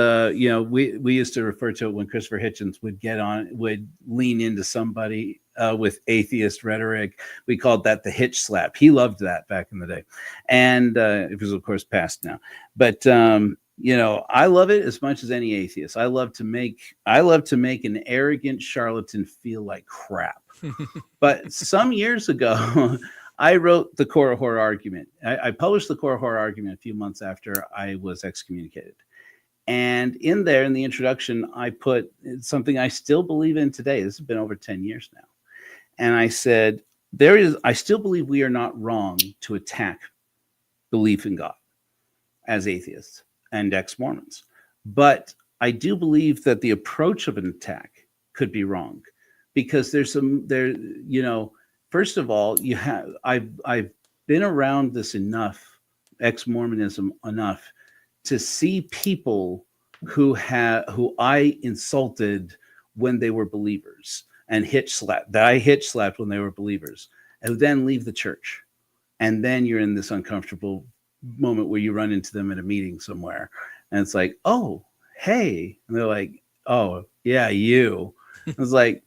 We used to refer to it when Christopher Hitchens would lean into somebody with atheist rhetoric. We called that the hitch slap. He loved that back in the day, and it was of course past now. But I love it as much as any atheist. I love to make an arrogant charlatan feel like crap. But some years ago, I wrote the Korah Horror Argument. I published the Korah Horror Argument a few months after I was excommunicated. And in there, in the introduction, I put something I still believe in today. This has been over 10 years now. And I said, I still believe we are not wrong to attack belief in God as atheists and ex-Mormons. But I do believe that the approach of an attack could be wrong, because there's some there, first of all, I've been around this enough, ex-Mormonism enough, to see people who I insulted when they were believers, and I hitch slapped when they were believers, and then leave the church. And then you're in this uncomfortable moment where you run into them at a meeting somewhere, and it's like, oh, hey. And they're like, oh, yeah, you. It's like,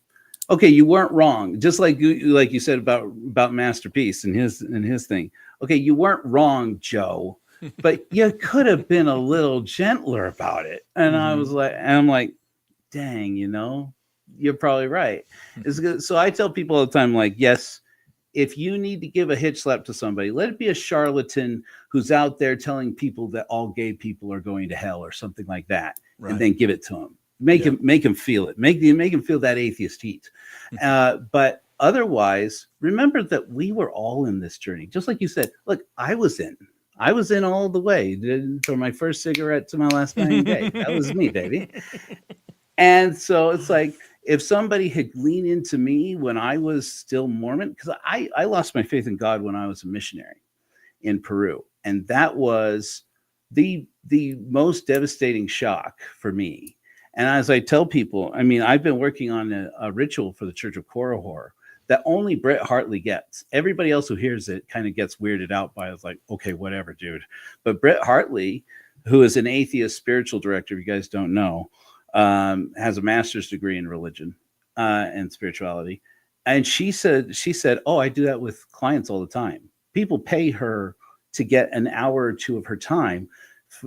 okay, you weren't wrong. Just like you said about Masterpiece and his thing. Okay, you weren't wrong, Joe, but you could have been a little gentler about it. And I'm like, dang, you're probably right. It's good. So I tell people all the time, like, yes, if you need to give a hitch slap to somebody, let it be a charlatan who's out there telling people that all gay people are going to hell or something like that, right, and then give it to them. Make him feel it. Make him feel that atheist heat. But otherwise, remember that we were all in this journey. Just like you said, look, I was in all the way, from my first cigarette to my last dying day. That was me, baby. And so it's like, if somebody had leaned into me when I was still Mormon, because I lost my faith in God when I was a missionary in Peru. And that was the most devastating shock for me. And as I tell people, I mean, I've been working on a ritual for the Church of Korihor that only Brett Hartley gets. Everybody else who hears it kind of gets weirded out by it. It's like, okay, whatever, dude. But Brett Hartley, who is an atheist spiritual director, if you guys don't know, has a master's degree in religion and spirituality. And she said, oh, I do that with clients all the time. People pay her to get an hour or two of her time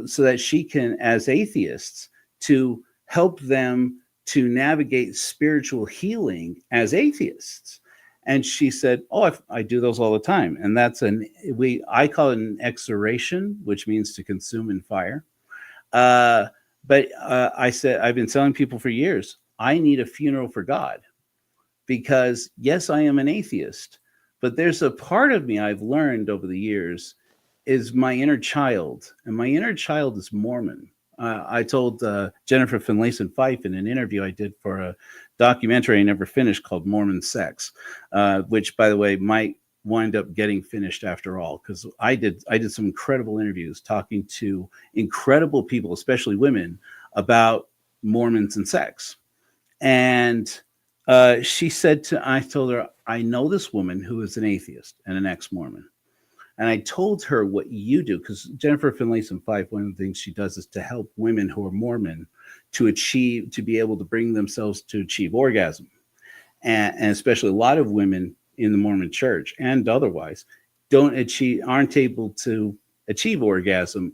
so that she can, as atheists, to help them to navigate spiritual healing as atheists. And she said, oh, I do those all the time. And that's I call it an exoration, which means to consume in fire. But I said, I've been telling people for years, I need a funeral for God, because yes, I am an atheist, but there's a part of me I've learned over the years is my inner child, and my inner child is Mormon. I told Jennifer Finlayson Fife in an interview I did for a documentary I never finished called Mormon Sex, which, by the way, might wind up getting finished after all, because I did some incredible interviews talking to incredible people, especially women, about Mormons and sex. And she said I told her, I know this woman who is an atheist and an ex-Mormon. And I told her what you do, because Jennifer Finlayson Fife, one of the things she does is to help women who are Mormon to be able to bring themselves to achieve orgasm. And especially a lot of women in the Mormon church and otherwise aren't able to achieve orgasm,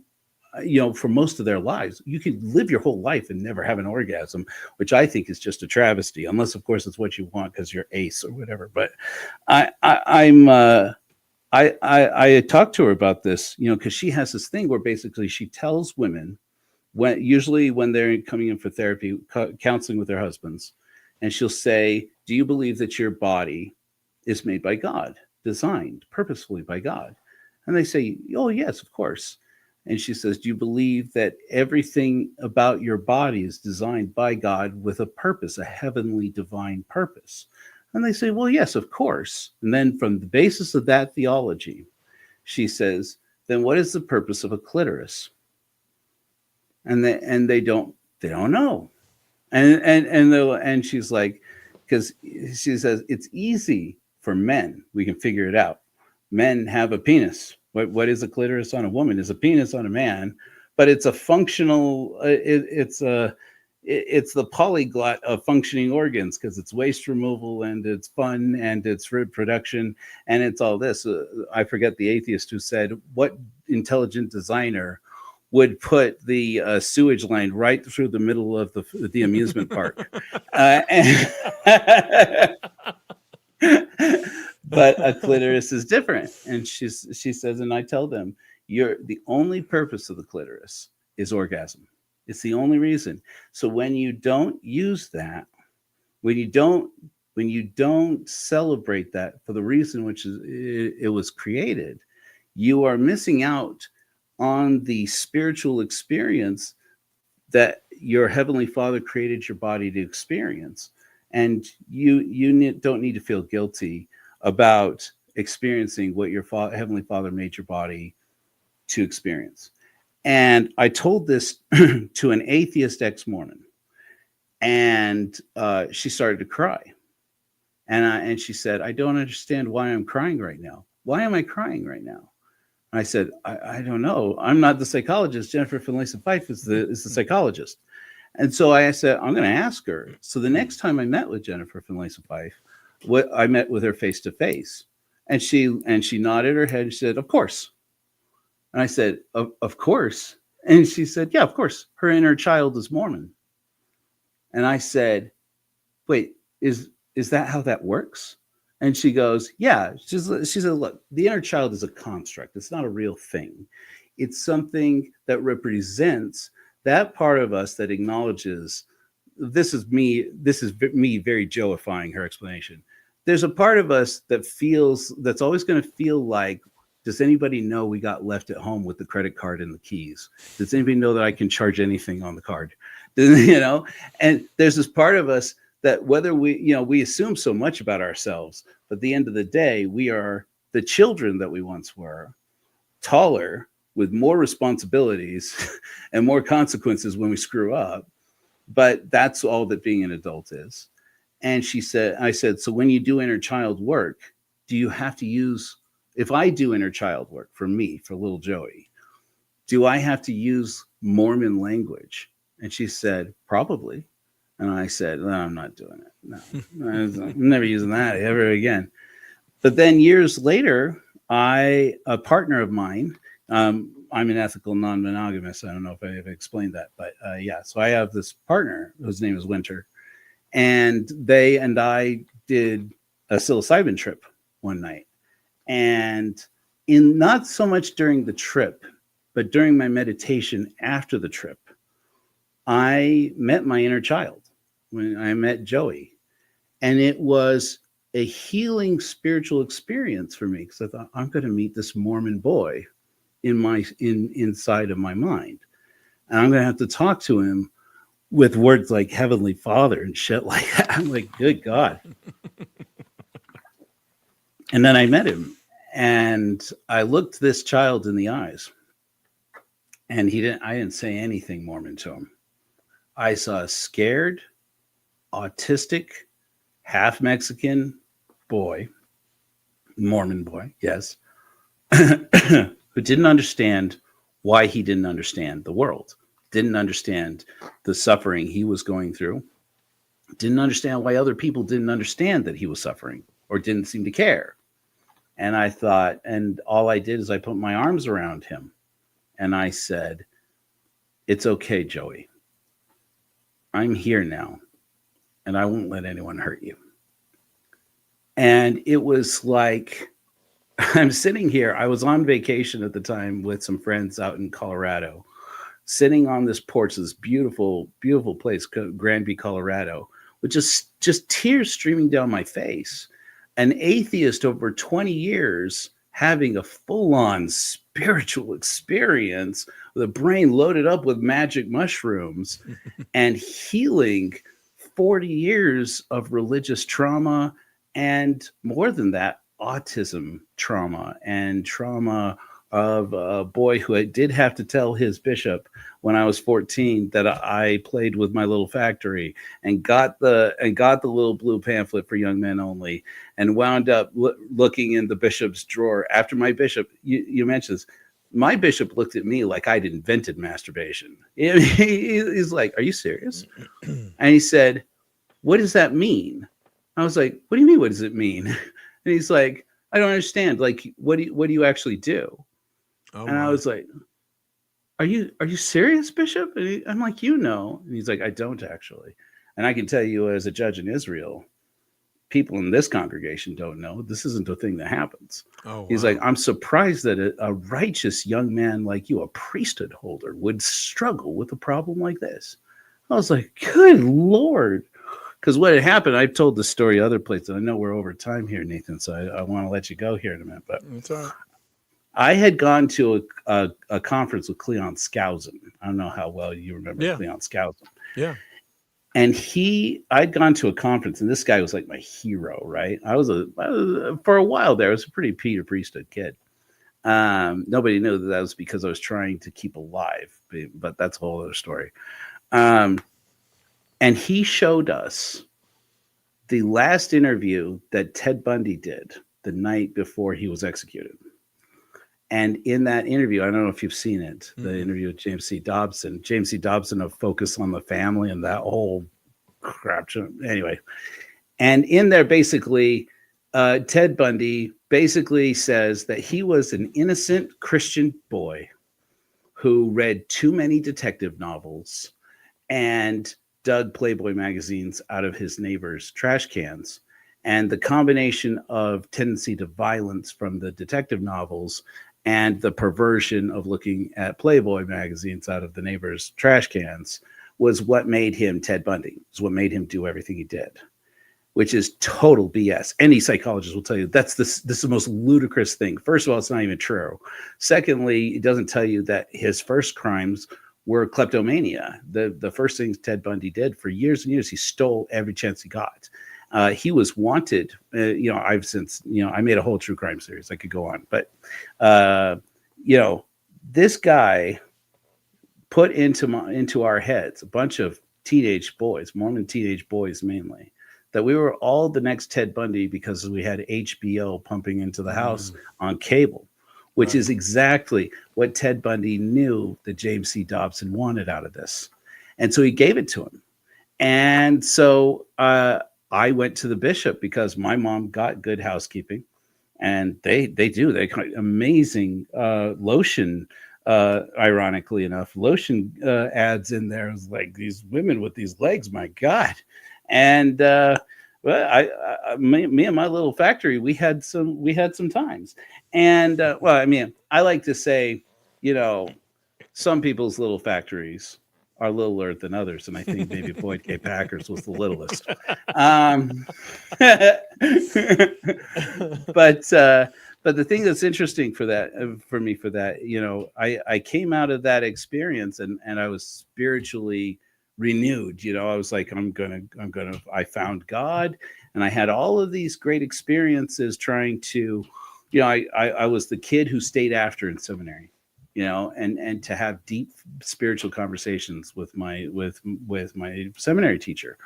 for most of their lives. You can live your whole life and never have an orgasm, which I think is just a travesty, unless of course it's what you want because you're ace or whatever. But I talked to her about this, because she has this thing where basically she tells women usually when they're coming in for therapy, counseling with their husbands, and she'll say, do you believe that your body is made by God, designed purposefully by God? And they say, oh, yes, of course. And she says, do you believe that everything about your body is designed by God with a purpose, a heavenly divine purpose? And they say, well, yes, of course. And then from the basis of that theology, she says, then what is the purpose of a clitoris? And they don't know. And she's like, because she says it's easy for men. We can figure it out. Men have a penis. What is a clitoris on a woman is a penis on a man, but it's a functional. It's the polyglot of functioning organs, because it's waste removal and it's fun and it's reproduction and it's all this. I forget the atheist who said, what intelligent designer would put the sewage line right through the middle of the amusement park? But a clitoris is different. And she says, and I tell them, the only purpose of the clitoris is orgasm. It's the only reason. So when you don't use that, when you don't celebrate that for the reason which is it was created, you are missing out on the spiritual experience that your Heavenly Father created your body to experience. And don't need to feel guilty about experiencing what your Heavenly Father made your body to experience. And I told this to an atheist ex-Mormon, and she started to cry. And she said, I don't understand why I'm crying right now. Why am I crying right now? And I said, I don't know. I'm not the psychologist. Jennifer Finlayson Fife is the psychologist. And so I said, I'm going to ask her. So the next time I met with Jennifer Finlayson Fife, I met with her face to face, and she nodded her head and she said, of course. And I said, of course. And she said, yeah, of course. Her inner child is Mormon. And I said, wait, is that how that works? And she goes, yeah. She said, look, the inner child is a construct. It's not a real thing. It's something that represents that part of us that acknowledges, this is me very Joeifying her explanation. There's a part of us that's always going to feel like, does anybody know we got left at home with the credit card and the keys? Does anybody know that I can charge anything on the card? And there's this part of us that whether we assume so much about ourselves, but at the end of the day, we are the children that we once were, taller, with more responsibilities and more consequences when we screw up. But that's all that being an adult is. And I said, so when you do inner child work, do you have to use, if I do inner child work for me, for little Joey, do I have to use Mormon language? And she said, probably. And I said, no, I'm not doing it. No, I'm never using that ever again. But then years later, a partner of mine, I'm an ethical non-monogamous. I don't know if I've explained that, but yeah. So I have this partner whose name is Winter, and they and I did a psilocybin trip one night. And not so much during the trip, but during my meditation after the trip, I met my inner child when I met Joey. And it was a healing spiritual experience for me, because I thought, I'm going to meet this Mormon boy inside of my mind. And I'm going to have to talk to him with words like Heavenly Father and shit like that. I'm like, good God. And then I met him, and I looked this child in the eyes, and I didn't say anything Mormon to him. I saw a scared, autistic, half Mexican boy, Mormon boy, yes, who didn't understand why he didn't understand the world, didn't understand the suffering he was going through, didn't understand why other people didn't understand that he was suffering or didn't seem to care. And I thought, and all I did is I put my arms around him and I said, it's okay, Joey. I'm here now, and I won't let anyone hurt you. And it was like, I'm sitting here. I was on vacation at the time with some friends out in Colorado, sitting on this porch, this beautiful, beautiful place, Granby, Colorado, with just tears streaming down my face. An atheist over 20 years having a full-on spiritual experience with a brain loaded up with magic mushrooms and healing 40 years of religious trauma, and more than that, autism trauma and trauma of a boy who did have to tell his bishop when I was 14 that I played with my little factory and got the little blue pamphlet for young men only, and wound up looking in the bishop's drawer after my bishop. You mentioned this. My bishop looked at me like I'd invented masturbation. He's like, "Are you serious?" And he said, "What does that mean?" I was like, "What do you mean? What does it mean?" And he's like, "I don't understand. Like, what do you actually do?" Oh, and I was like, Are you serious, Bishop? And I'm like, And he's like, I don't actually. And I can tell you, as a judge in Israel, people in this congregation don't know. This isn't a thing that happens. Oh, wow. He's like, I'm surprised that a righteous young man like you, a priesthood holder, would struggle with a problem like this. I was like, good Lord. Because what had happened, I've told the story other places. I know we're over time here, Nathan, so I want to let you go here in a minute. But that's all right. I had gone to a conference with Cleon Skousen. I don't know how well you remember Cleon Skousen. Yeah. And I'd gone to a conference, and this guy was like my hero, right? For a while there, I was a pretty Peter Priesthood kid. Nobody knew that was because I was trying to keep alive, but that's a whole other story. And he showed us the last interview that Ted Bundy did the night before he was executed. And in that interview, I don't know if you've seen it, the interview with James C. Dobson. James C. Dobson, a focus on the family and that whole crap. Anyway, and in there, basically, Ted Bundy basically says that he was an innocent Christian boy who read too many detective novels and dug Playboy magazines out of his neighbor's trash cans. And the combination of tendency to violence from the detective novels and the perversion of looking at Playboy magazines out of the neighbor's trash cans was what made him Ted Bundy. Was what made him do everything he did, which is total BS. Any psychologist will tell you this is the most ludicrous thing. First of all, it's not even true. Secondly, it doesn't tell you that his first crimes were kleptomania. The first things Ted Bundy did for years and years, he stole every chance he got. He was wanted. I've since, I made a whole true crime series. I could go on, but this guy put into our heads a bunch of teenage boys, Mormon teenage boys mainly, that we were all the next Ted Bundy because we had HBO pumping into the house on cable, which is exactly what Ted Bundy knew that James C. Dobson wanted out of this. And so he gave it to him. And so I went to the bishop because my mom got Good Housekeeping, and they got amazing lotion. Ironically enough, lotion ads in there. It was like these women with these legs, my God. And me and my little factory, we had some times. And I like to say, some people's little factories are littler than others, and I think maybe Boyd K. Packers was the littlest. But the thing that's interesting for that, I came out of that experience and I was spiritually renewed. I was like, I found God, and I had all of these great experiences trying to, I was the kid who stayed after in seminary, and to have deep spiritual conversations with my seminary teacher.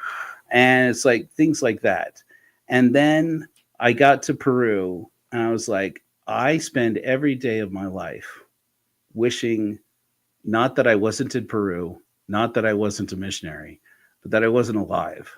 And it's like things like that. And then I got to Peru, and I was like, I spend every day of my life wishing not that I wasn't in Peru, not that I wasn't a missionary, but that I wasn't alive.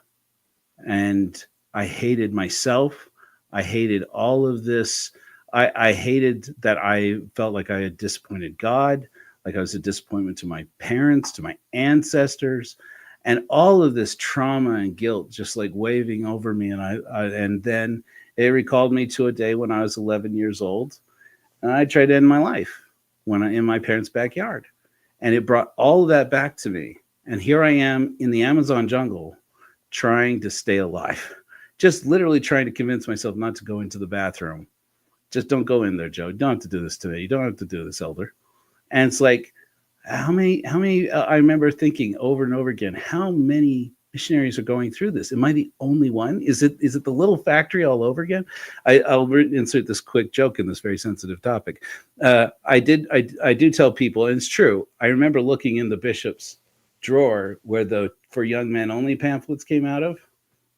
And I hated myself. I hated all of this. I hated that I felt like I had disappointed God, like I was a disappointment to my parents, to my ancestors, and all of this trauma and guilt just like waving over me. And then it recalled me to a day when I was 11 years old, and I tried to end my life in my parents' backyard. And it brought all of that back to me. And here I am in the Amazon jungle trying to stay alive, just literally trying to convince myself not to go into the bathroom. Just don't go in there, Joe. You don't have to do this today. You don't have to do this, elder. And it's like, how many, I remember thinking over and over again, how many missionaries are going through this? Am I the only one? Is it the little factory all over again? I'll insert this quick joke in this very sensitive topic. I do tell people, and it's true, I remember looking in the bishop's drawer where the For Young Men Only pamphlets came out of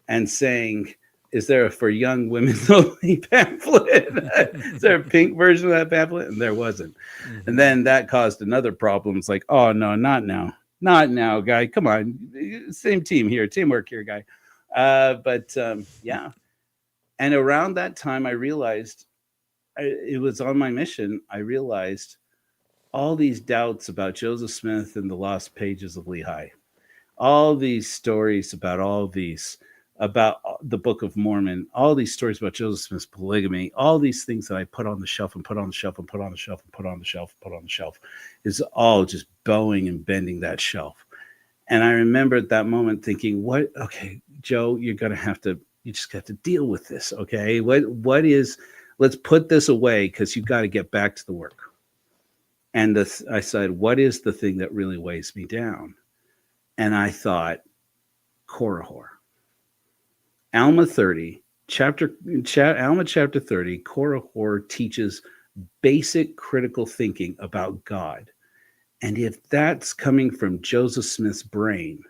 and saying, is there a For Young Women Only pamphlet? Is there a pink version of that pamphlet? And there wasn't. Mm-hmm. And then that caused another problem. It's like, oh, no, not now. Not now, guy. Come on. Same team here. Teamwork here, guy. Yeah. And around that time, I realized it was on my mission. I realized all these doubts about Joseph Smith and the lost pages of Lehi, all these stories about the Book of Mormon, all these stories about Joseph Smith's polygamy, all these things that I put on the shelf and put on the shelf and put on the shelf and put on the shelf and put on the shelf is all just bowing and bending that shelf. And I remember at that moment thinking, okay, Joe, you just have to deal with this. Okay. Let's put this away because you've got to get back to the work. And I said, what is the thing that really weighs me down? And I thought, Korihor. Alma 30, Alma chapter 30, Korihor teaches basic critical thinking about God. And if that's coming from Joseph Smith's brain,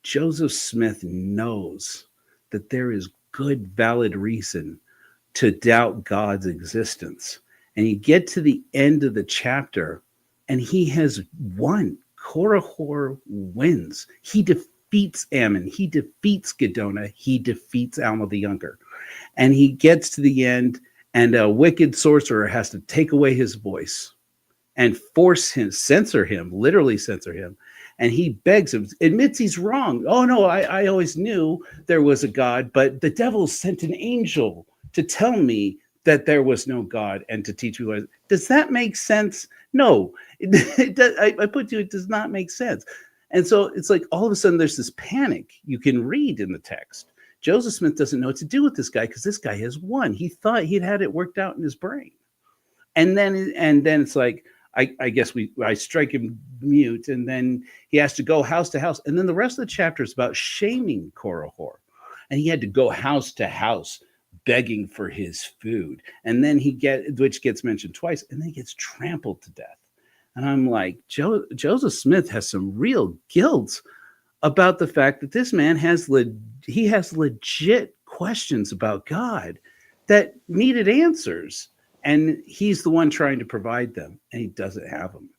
Joseph Smith knows that there is good, valid reason to doubt God's existence. And you get to the end of the chapter, and he has won. Korihor wins. He defeats Ammon. He defeats Gedona. He defeats Alma the Younger. And he gets to the end, and a wicked sorcerer has to take away his voice and force him, censor him, literally censor him. And he begs him, admits he's wrong. Oh, no, I always knew there was a God, but the devil sent an angel to tell me that there was no God and to teach me what. Does that make sense? No, it does, I put to you, it does not make sense. And so it's like all of a sudden there's this panic you can read in the text. Joseph Smith doesn't know what to do with this guy because this guy has won. He thought he'd had it worked out in his brain. And then it's like, I guess I strike him mute, and then he has to go house to house. And then the rest of the chapter is about shaming Korihor. And he had to go house to house begging for his food. And then which gets mentioned twice, and then he gets trampled to death. And I'm like, Joseph Smith has some real guilt about the fact that this man has legit questions about God that needed answers. And he's the one trying to provide them, and he doesn't have them.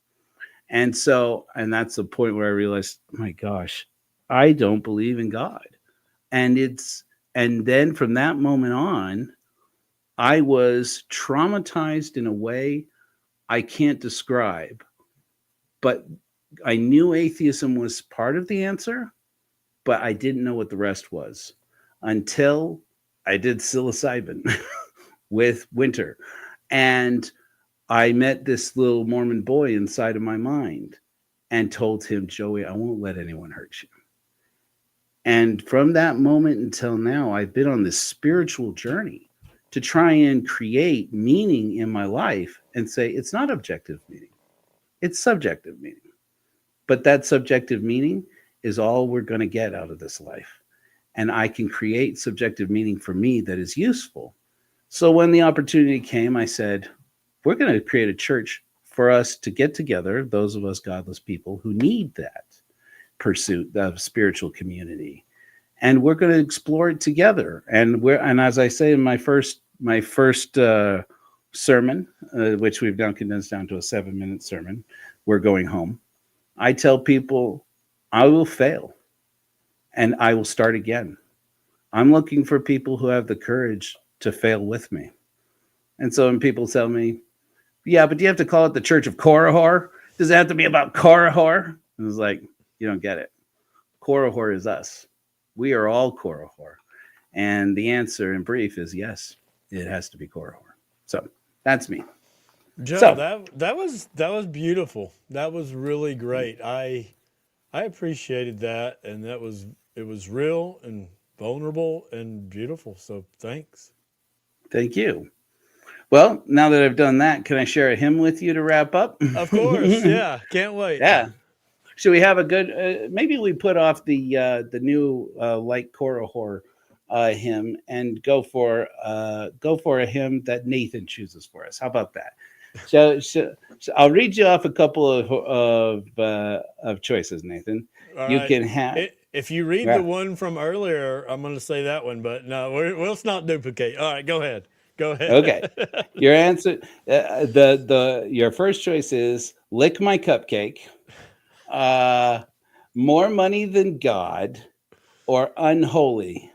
And that's the point where I realized, oh my gosh, I don't believe in God. And then from that moment on, I was traumatized in a way I can't describe. But I knew atheism was part of the answer, but I didn't know what the rest was until I did psilocybin with Winter. And I met this little Mormon boy inside of my mind and told him, Joey, I won't let anyone hurt you. And from that moment until now, I've been on this spiritual journey to try and create meaning in my life and say, it's not objective meaning, it's subjective meaning. But that subjective meaning is all we're going to get out of this life. And I can create subjective meaning for me that is useful. So when the opportunity came, I said, we're going to create a church for us to get together, those of us godless people who need that pursuit of spiritual community. And we're going to explore it together. And as I say in my first sermon, which we've now condensed down to a 7-minute sermon, we're going home. I tell people I will fail and I will start again. I'm looking for people who have the courage to fail with me. And so when people tell me, yeah, but do you have to call it the Church of Korihor? Does it have to be about Korihor? And it's like, you don't get it. Korihor is us. We are all Korihor. And the answer in brief is yes, it has to be Korihor. So that's me. Joe, that was beautiful. That was really great. I appreciated that, and it was real and vulnerable and beautiful. So thanks. Thank you. Well, now that I've done that, can I share a hymn with you to wrap up? Of course, yeah. Can't wait. Yeah. Should we have a good? Maybe we put off the new Like Korihor hymn and go for a hymn that Nathan chooses for us. How about that? So I'll read you off a couple of choices, Nathan. All you right. can have. If you read the one from earlier, I'm going to say that one, but no, let's not duplicate. All right, go ahead. Go ahead. Okay. Your answer, your first choice is Lick My Cupcake, More Money Than God, or Unholy.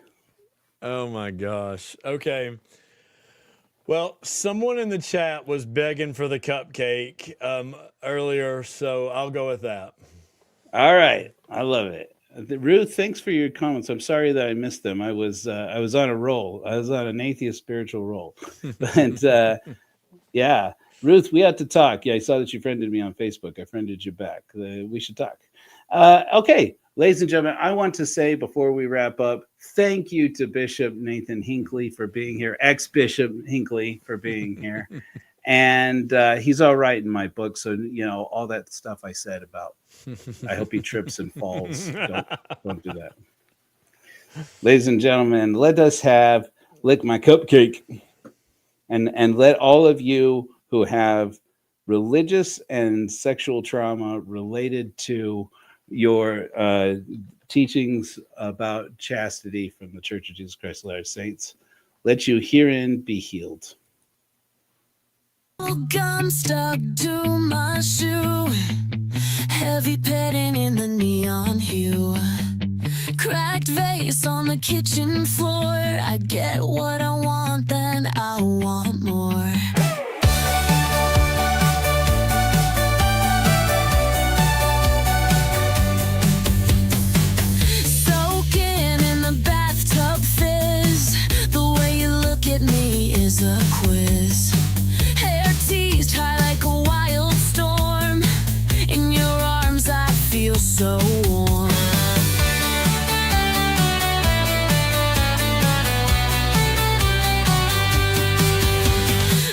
Oh my gosh. Okay. Well, someone in the chat was begging for the cupcake earlier, so I'll go with that. All right. I love it. Ruth, thanks for your comments. I'm sorry that I missed them. I was on a roll. I was on an atheist spiritual roll. But yeah, Ruth, we have to talk. Yeah, I saw that you friended me on Facebook. I friended you back. We should talk. Okay, ladies and gentlemen, I want to say before we wrap up, thank you to Bishop Nathan Hinckley for being here, ex-Bishop Hinckley for being here. And he's all right in my book. So, all that stuff I said about, I hope he trips and falls. Don't do that. ladies and gentlemen, let us have Lick My Cupcake. And let all of you who have religious and sexual trauma related to your teachings about chastity from the Church of Jesus Christ of Latter-day Saints, let you herein be healed. Gum stuck to my shoe, heavy petting in the neon hue, cracked vase on the kitchen floor. I get what I want, then I want more. Soaking in the bathtub fizz, the way you look at me is a quiz. Hair teased high like a wild storm, in your arms I feel so warm.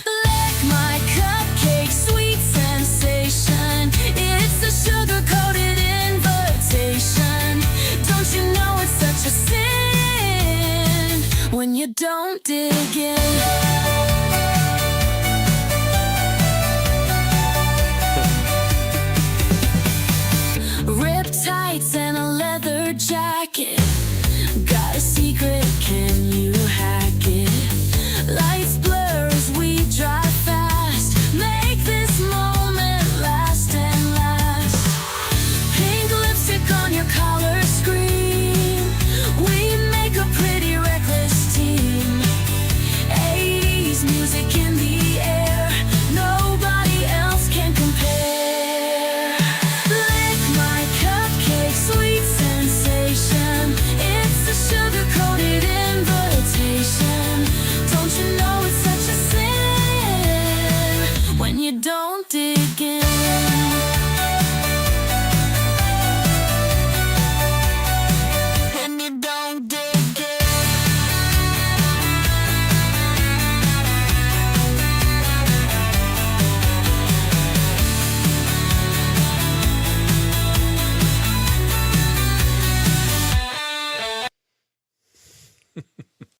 Lick my cupcake, sweet sensation, it's a sugar-coated invitation. Don't you know it's such a sin when you don't dig in? Rip tights and a leather jacket, got a secret, can you hack it? Lights blur as we drive fast, make this moment last and last. Pink lipstick on your collar screen, we make a pretty reckless team. 80s music in the air, nobody else can compare. Lick my cupcake, sweet sensation, it's a sugar-coated invitation. Don't you know it's such a sin when you don't dig in?